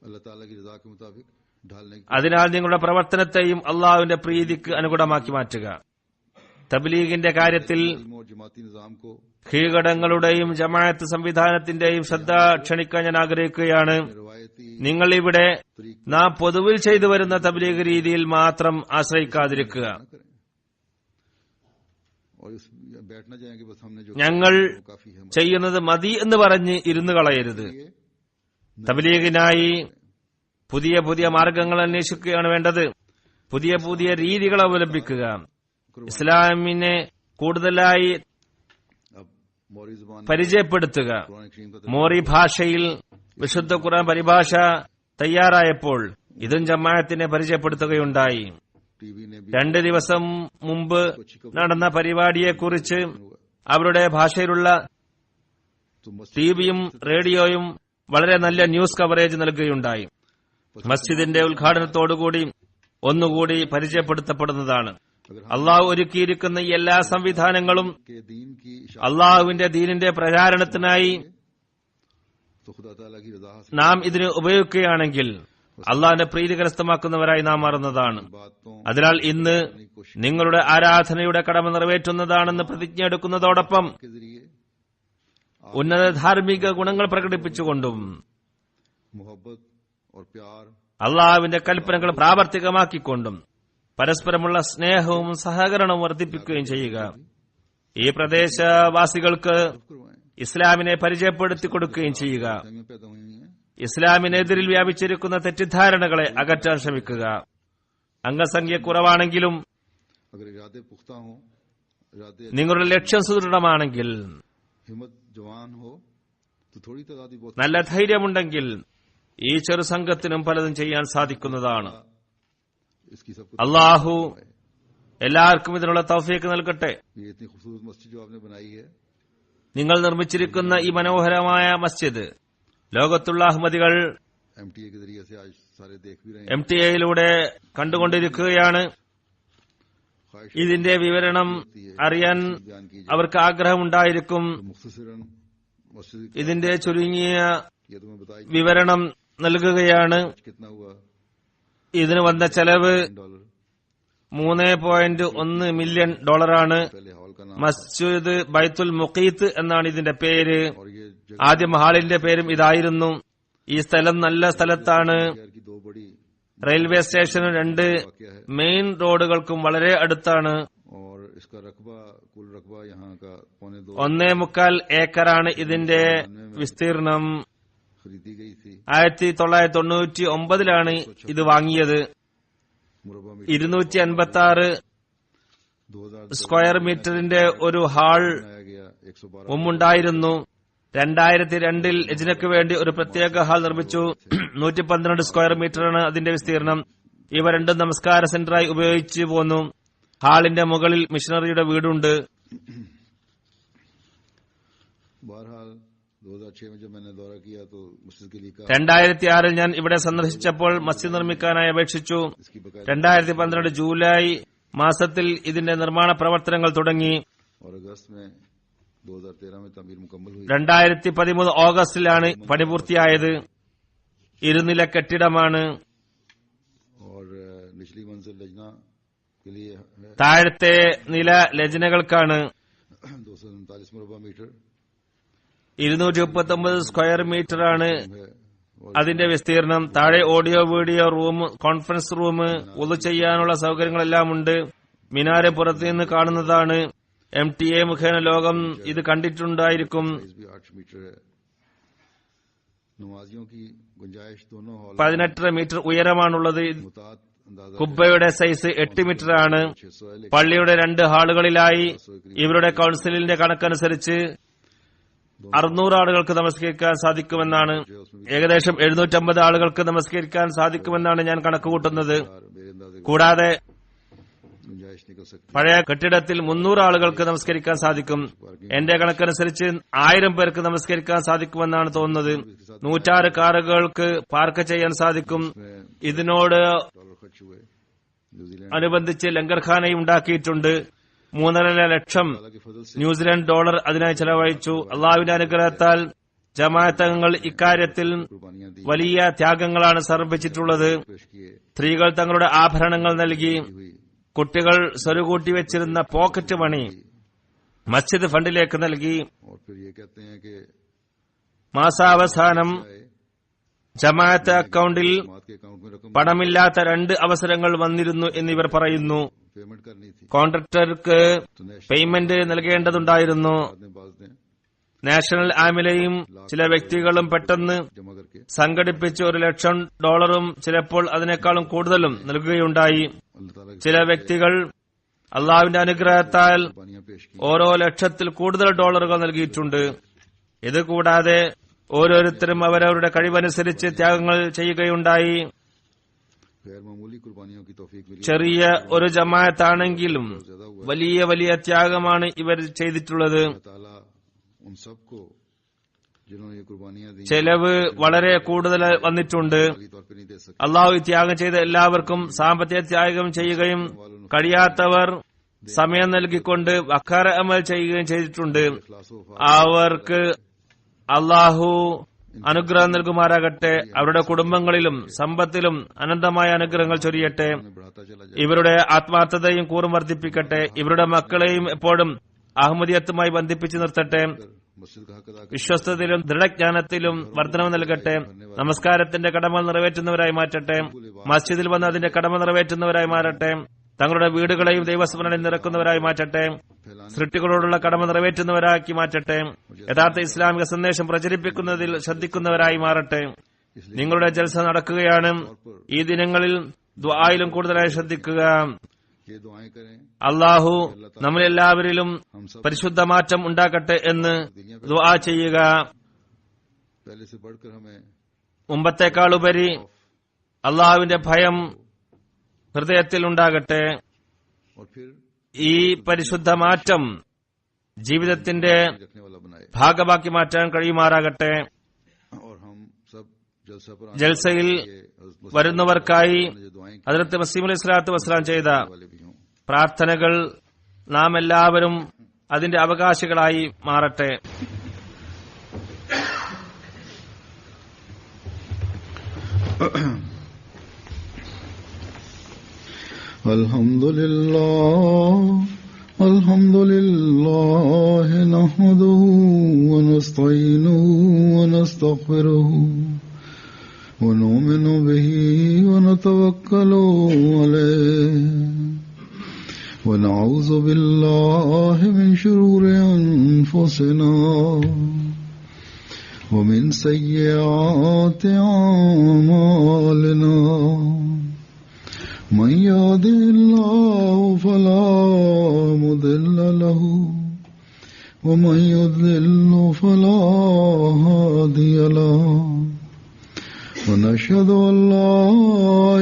अल्लाह ताला की रजा के मुताबिक ढालने की അതിനാൽ നിങ്ങളുടെ പ്രവർത്തനത്തെയും അള്ളാഹുവിന്റെ പ്രീതിക്ക് അനുകൂലമാക്കി മാറ്റുക. തബ്ലീഗിന്റെ കാര്യത്തിൽ और जमाती निजाम को കീഴ്ഘടകങ്ങളുടെയും ജമാഅത്ത് സംവിധാനത്തിന്റെയും ശ്രദ്ധ ക്ഷണിക്കാൻ ഞാൻ ആഗ്രഹിക്കുകയാണ്. रवायती നിങ്ങൾ ഇവിടെ നാം പൊതുവിൽ ചെയ്തു വരുന്ന തബ്ലീഗ് രീതിയിൽ മാത്രം ആശ്രയിക്കാതിരിക്കുക. न करें और इस बैठ न जाएं कि बस हमने जो ഞങ്ങൾ काफी है ചെയ്യുന്നത് മതി എന്ന് പറഞ്ഞ് ഇരുന്നു കളയരുത്. തബ്ലീഗിനായി പുതിയ പുതിയ മാർഗങ്ങൾ അന്വേഷിക്കുകയാണ് വേണ്ടത്. പുതിയ പുതിയ രീതികൾ അവലംബിക്കുക. ഇസ്ലാമിനെ കൂടുതലായി अब मौरी जुबान പരിചയപ്പെടുത്തുക. कुरान करीम का മോറി ഭാഷയിൽ വിശുദ്ധ ഖുർആൻ പരിഭാഷ തയ്യാറായപ്പോൾ ഇതും ജമാഅത്തിനെ പരിചയപ്പെടുത്തുകയുണ്ടായി. टीवी ने भी 2 ദിവസം മുമ്പ് നടന്ന പരിപാടിയെക്കുറിച്ച് അവരുടെ ഭാഷയിലുള്ള तो मस्जिद ടിവിയും റേഡിയോയും വളരെ നല്ല ന്യൂസ് കവറേജ് നൽകുകയുണ്ടായി. മസ്ജിദിന്റെ ഉദ്ഘാടനത്തോടുകൂടി ഒന്നുകൂടി പരിചയപ്പെടുത്തപ്പെടുന്നതാണ്. അള്ളാഹു ഒരുക്കിയിരിക്കുന്ന ഈ എല്ലാ സംവിധാനങ്ങളും के दीन की इशाअत അള്ളാഹുവിന്റെ ദീനിന്റെ പ്രചാരണത്തിനായി तो खुदा ताला की रजा हासिल നാം ഇതിന് ഉപയോഗിക്കുകയാണെങ്കിൽ അള്ളാഹിന്റെ പ്രീതി കരസ്ഥമാക്കുന്നവരായി നാം മാറുന്നതാണ്. बातों അതിനാൽ ഇന്ന് നിങ്ങളുടെ ആരാധനയുടെ കടമ നിറവേറ്റുന്നതാണെന്ന് പ്രതിജ്ഞ എടുക്കുന്നതോടൊപ്പം के जरिए ഉന്നത ധാർമ്മിക ഗുണങ്ങൾ പ്രകടിപ്പിച്ചുകൊണ്ടും मोहब्बत और प्यार അള്ളാഹുവിന്റെ കൽപ്പനകൾ പ്രാവർത്തികമാക്കിക്കൊണ്ടും പരസ്പരമുള്ള സ്നേഹവും സഹകരണവും വർദ്ധിപ്പിക്കുകയും ചെയ്യുക. ഈ പ്രദേശവാസികൾക്ക് करवाएं ഇസ്ലാമിനെ പരിചയപ്പെടുത്തി കൊടുക്കുകയും ചെയ്യുക. में पैदा हुई हैं ഇസ്ലാമിനെതിരിൽ വ്യാപിച്ചിരിക്കുന്ന തെറ്റിദ്ധാരണകളെ അകറ്റാൻ ശ്രമിക്കുക. അംഗസംഖ്യ കുറവാണെങ്കിലും अगर इरादे पुख्ता हो इरादे നിങ്ങളുടെ ലക്ഷ്യം സുദൃഢമാണെങ്കിൽ हिम्मत जवान हो तो थोड़ी तादाद ही बहुत നല്ല ധൈര്യമുണ്ടെങ്കിൽ ഈ ചെറു സംഘത്തിനും പലതും ചെയ്യാൻ സാധിക്കുന്നതാണ്. इसकी सबको അള്ളാഹു എല്ലാവർക്കും ഇതിനുള്ള തൗഫീക്ക് നൽകട്ടെ. ये इतनी खूबसूरत मस्जिद जो आपने बनाई है നിങ്ങൾ നിർമ്മിച്ചിരിക്കുന്ന ഈ മനോഹരമായ മസ്ജിദ് ലോകത്തുള്ള അഹമ്മദികൾ एमटीए के जरिए से आज सारे देख भी रहे हैं MTA-യിലൂടെ കണ്ടുകൊണ്ടിരിക്കുകയാണ്. ख्वाहिश ഇതിന്റെ വിവരണം അറിയാൻ बयान की അവർക്ക് आഗ്രഹമുണ്ടായിരിക്കും. जाए मुख्तसरन मस्जिद ഇതിന്റെ ചുരുങ്ങിയ ये तुम्हें बताई വിവരണം നൽകുകയാണ്. कितना हुआ ഇതിന് വന്ന ചെലവ് $1 $3.1 മില്യൺ ആണ്. पहले हॉल का नाम മസ്ജിദ് ബൈത്തുൽ മുഖീത്ത് എന്നാണ് ഇതിന്റെ പേര്. और ये जगह ആദ്യം ഹാളിന്റെ പേരും ഇതായിരുന്നു. ഈ സ്ഥലം നല്ല സ്ഥലത്താണ്. शहर की 2 बड़ी റെയിൽവേ സ്റ്റേഷനും 2 वाकया है മെയിൻ റോഡുകൾക്കും വളരെ അടുത്താണ്. और इसका रकबा कुल रकबा यहाँ का 1.25 1.25 ഏക്കറാണ് ഇതിന്റെ വിസ്തീർണം. खरीदी गई थी 1999 ഇത് വാങ്ങിയത്. मुरबा में 256 2000 സ്ക്വയർ മീറ്ററിന്റെ ഒരു ഹാൾ बनाया गया 112 മുമ്പുണ്ടായിരുന്നു. 2002 യജ്ഞക്ക് വേണ്ടി ഒരു പ്രത്യേക ഹാൾ നിർമ്മിച്ചു. 112 സ്ക്വയർ മീറ്ററാണ് അതിന്റെ വിസ്തീർണം. ഇവ രണ്ടും നമസ്കാര സെന്ററായി ഉപയോഗിച്ചു പോന്നു. ഹാളിന്റെ മുകളിൽ മിഷണറിയുടെ വീടുണ്ട്. बहरहाल 2006 में जब मैंने दौरा किया तो मस्जिद के लिए कहा 2006 ഞാൻ ഇവിടെ സന്ദർശിച്ചപ്പോൾ മസ്ജിദ് നിർമ്മിക്കാനായി അപേക്ഷിച്ചു. इसकी बकाया 2012 ജൂലൈ മാസത്തിൽ ഇതിന്റെ നിർമ്മാണ പ്രവർത്തനങ്ങൾ തുടങ്ങി. और अगस्त में 2013 में तमीर मुकम्मल हुई 2013 ഓഗസ്റ്റിലാണ് പണി പൂർത്തിയായത്. ഇരുനില കെട്ടിടമാണ്. और निचली मंजिल लजना के लिए है താഴത്തെ നില ലജ്നകൾക്കാണ്. 239 मुरबा मीटर 239 സ്ക്വയർ മീറ്ററാണ് है और അതിന്റെ വിസ്തീർണം. താഴെ audio video room, conference room, ഉളു ചെയ്യാനുള്ള സൗകര്യങ്ങളെല്ലാം ഉണ്ട്. മിനാരം പുറത്തുനിന്ന് കാണുന്നതാണ്. MTA മുഖേന ലോകം ഇത് കണ്ടിട്ടുണ്ടായിരിക്കും. साइज भी 8 मीटर है नमाजियों की गुंजाइश दोनों हॉल 18 മീറ്റർ ഉയരമാണുള്ളത്. मुतात अंदाजा കുബ്ബയുടെ സൈസ് 8 മീറ്ററാണ്. 600 है പള്ളിയുടെ 2 ഹാളുകളിലായി ഇവരുടെ കൌൺസിലിന്റെ കണക്കനുസരിച്ച് 600 ആളുകൾക്ക് നമസ്കരിക്കാൻ സാധിക്കുമെന്നാണ്. ഏകദേശം 750 ആളുകൾക്ക് നമസ്കരിക്കാൻ സാധിക്കുമെന്നാണ് ഞാൻ കണക്കുകൂട്ടുന്നത്. मेरे अंदाजे കൂടാതെ गुंजाइश निकल सकती പഴയ കെട്ടിടത്തിൽ 300 ആളുകൾക്ക് നമസ്കരിക്കാൻ സാധിക്കും. എന്റെ കണക്കനുസരിച്ച് 1000 പേർക്ക് നമസ്കരിക്കാൻ സാധിക്കുമെന്നാണ് തോന്നുന്നത്. 106 കാറുകൾക്ക് പാർക്ക് ചെയ്യാൻ സാധിക്കും. ഇതിനോട് $1 खर्च हुए न्यूजीलैंड അനുബന്ധിച്ച് ലങ്കർഖാനയും ഉണ്ടാക്കിയിട്ടുണ്ട്. 3.5 ലക്ഷം के फजल से ന്യൂസിലൻഡ് ഡോളർ അതിനായി ചെലവഴിച്ചു. അള്ളാഹുവിന്റെ അനുഗ്രഹത്താൽ ജമാഅത്തംഗങ്ങൾ ഇക്കാര്യത്തിൽ कुर्बानियां दी വലിയ ത്യാഗങ്ങളാണ് സമർപ്പിച്ചിട്ടുള്ളത്. पेश किए സ്ത്രീകൾ തങ്ങളുടെ ആഭരണങ്ങൾ നൽകി. हुई കുട്ടികൾ സ്വരുകൂട്ടി വെച്ചിരുന്ന പോക്കറ്റ് മണി മസ്ജിദ് ഫണ്ടിലേക്ക് നൽകി. और फिर ये कहते हैं कि മാസാവസാനം ജമാഅത്ത് അക്കൗണ്ടിൽ जमात के अकाउंट में रकम പണമില്ലാത്ത 2 അവസരങ്ങൾ വന്നിരുന്നു എന്നിവർ പറയുന്നു. पेमेंट करनी थी, കോൺട്രാക്ടർക്ക് പേയ്മെന്റ് നൽകേണ്ടതുണ്ടായിരുന്നു. बाद में बाज ने നാഷണൽ ആമിലയും ചില വ്യക്തികളും പെട്ടെന്ന് जमा करके സംഘടിപ്പിച്ച് $1,00,000 ചിലപ്പോൾ അതിനേക്കാളും കൂടുതലും നൽകുകയുണ്ടായി. अल्लाह ताला की ചില വ്യക്തികൾ അള്ളാഹുവിന്റെ അനുഗ്രഹത്താൽ कुर्बानियां पेश की. ഓരോ ലക്ഷത്തിൽ കൂടുതൽ ഡോളറുകൾ നൽകിയിട്ടുണ്ട്. ഇതുകൂടാതെ ഓരോരുത്തരും അവരവരുടെ കഴിവനുസരിച്ച് ത്യാഗങ്ങൾ ചെയ്യുകയുണ്ടായി. गैर मामूली कुर्बानियों की तौफीक मिली. ചെറിയ ഒരു ജമാഅത്താണെങ്കിലും വലിയ വലിയ ത്യാഗമാണ് ഇവർ ചെയ്തിട്ടുള്ളത്. अल्लाह ताला उन सबको जिन्होंने ये कुर्बानियां दी ചെലവ് വളരെ കൂടുതൽ വന്നിട്ടുണ്ട്. माली तौर पे नहीं दे सकते. അള്ളാഹു ത്യാഗം ചെയ്ത എല്ലാവർക്കും സാമ്പത്തിക ത്യാഗം ചെയ്യുകയും കഴിയാത്തവർ സമയം നൽകിക്കൊണ്ട് വഖാർ അമൽ ചെയ്യുകയും ചെയ്തിട്ടുണ്ട്. इखलास व वफा അവർക്ക് അള്ളാഹു അനുഗ്രഹം നൽകുമാറാകട്ടെ. അവരുടെ കുടുംബങ്ങളിലും സമ്പത്തിലും അനന്തമായ അനുഗ്രഹങ്ങൾ ചൊരിയട്ടെ. में बढ़ाता चला जाए. ഇവരുടെ ആത്മാർത്ഥതയും കൂറും വർദ്ധിപ്പിക്കട്ടെ. ഇവരുടെ മക്കളെയും എപ്പോഴും അഹമ്മദിയത്തുമായി ബന്ധിപ്പിച്ചു നിർത്തട്ടെ. मस्जिद का हक अदा कर വിശ്വസ്തയിലും ദൃഢജ്ഞാനത്തിലും വർധനവ് നൽകട്ടെ. നമസ്കാരത്തിന്റെ കടമ നിറവേറ്റുന്നവരായി മാറ്റട്ടെ. മസ്ജിദിൽ വന്ന് അതിന്റെ കടമ നിറവേറ്റുന്നവരായി മാറട്ടെ. തങ്ങളുടെ വീടുകളെയും ദൈവസ്മരണയിൽ നിറക്കുന്നവരായി മാറ്റട്ടെ. സൃഷ്ടികളോടുള്ള കടമ നിറവേറ്റുന്നവരാക്കി മാറ്റട്ടെ. യഥാർത്ഥ ഇസ്ലാമിക സന്ദേശം പ്രചരിപ്പിക്കുന്നതിൽ ശ്രദ്ധിക്കുന്നവരായി മാറട്ടെ. നിങ്ങളുടെ ജൽസ നടക്കുകയാണ്. ഈ ദിനങ്ങളിൽ ദുആയിലും കൂടുതലായി ശ്രദ്ധിക്കുക. ये दुआएं करें. അള്ളാഹു നമ്മളെല്ലാവരിലും പരിശുദ്ധ മാറ്റം ഉണ്ടാക്കട്ടെ എന്ന് ദുആ ചെയ്യുക. पहले से बढ़कर हमें മുമ്പത്തേക്കാളുപരി അള്ളാഹുവിന്റെ ഭയം ഹൃദയത്തിൽ ഉണ്ടാകട്ടെ. और फिर ഈ പരിശുദ്ധ മാറ്റം ജീവിതത്തിന്റെ रखने वाला बनाए. ഭാഗമാക്കി മാറ്റാൻ കഴിയുമാറാകട്ടെ. और हम सब जलसा पर ജൽസയിൽ വരുന്നവർക്കായി ഹദ്റത്ത് മസീഹ് അലൈഹി സ്വലാത്തു വസ്സലാം ചെയ്ത वाले भी हों. പ്രാർത്ഥനകൾ നാം എല്ലാവരും അതിന്റെ അവകാശികളായി മാറട്ടെ. الحمد لله نحمده ونستعينه ونستغفره ونؤمن به ونتوكل عليه ونعوذ بالله من شرور أنفسنا ومن سيئات أعمالنا من يهده الله فلا مضل له ومن يضلل فلا هادي له ونشهد أن لا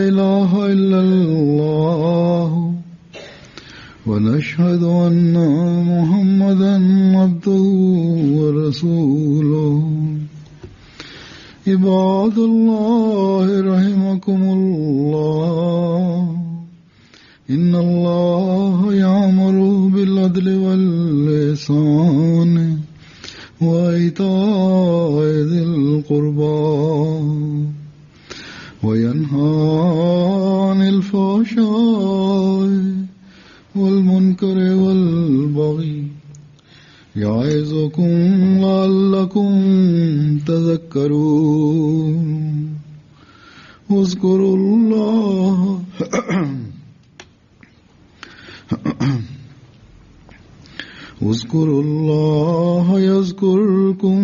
إله إلا الله ونشهد أن محمدا عبده ورسوله عباد الله رحمكم الله إن الله يأمر بالعدل والإحسان وإيتاء ذي القربى وينهى عن الفحشاء والمنكر والبغي يعظكم لعلكم تذكرون اذكروا الله اذكروا الله يذكركم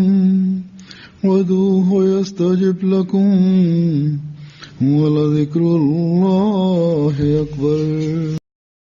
وادعوه يستجب لكم ولذكر الله أكبر.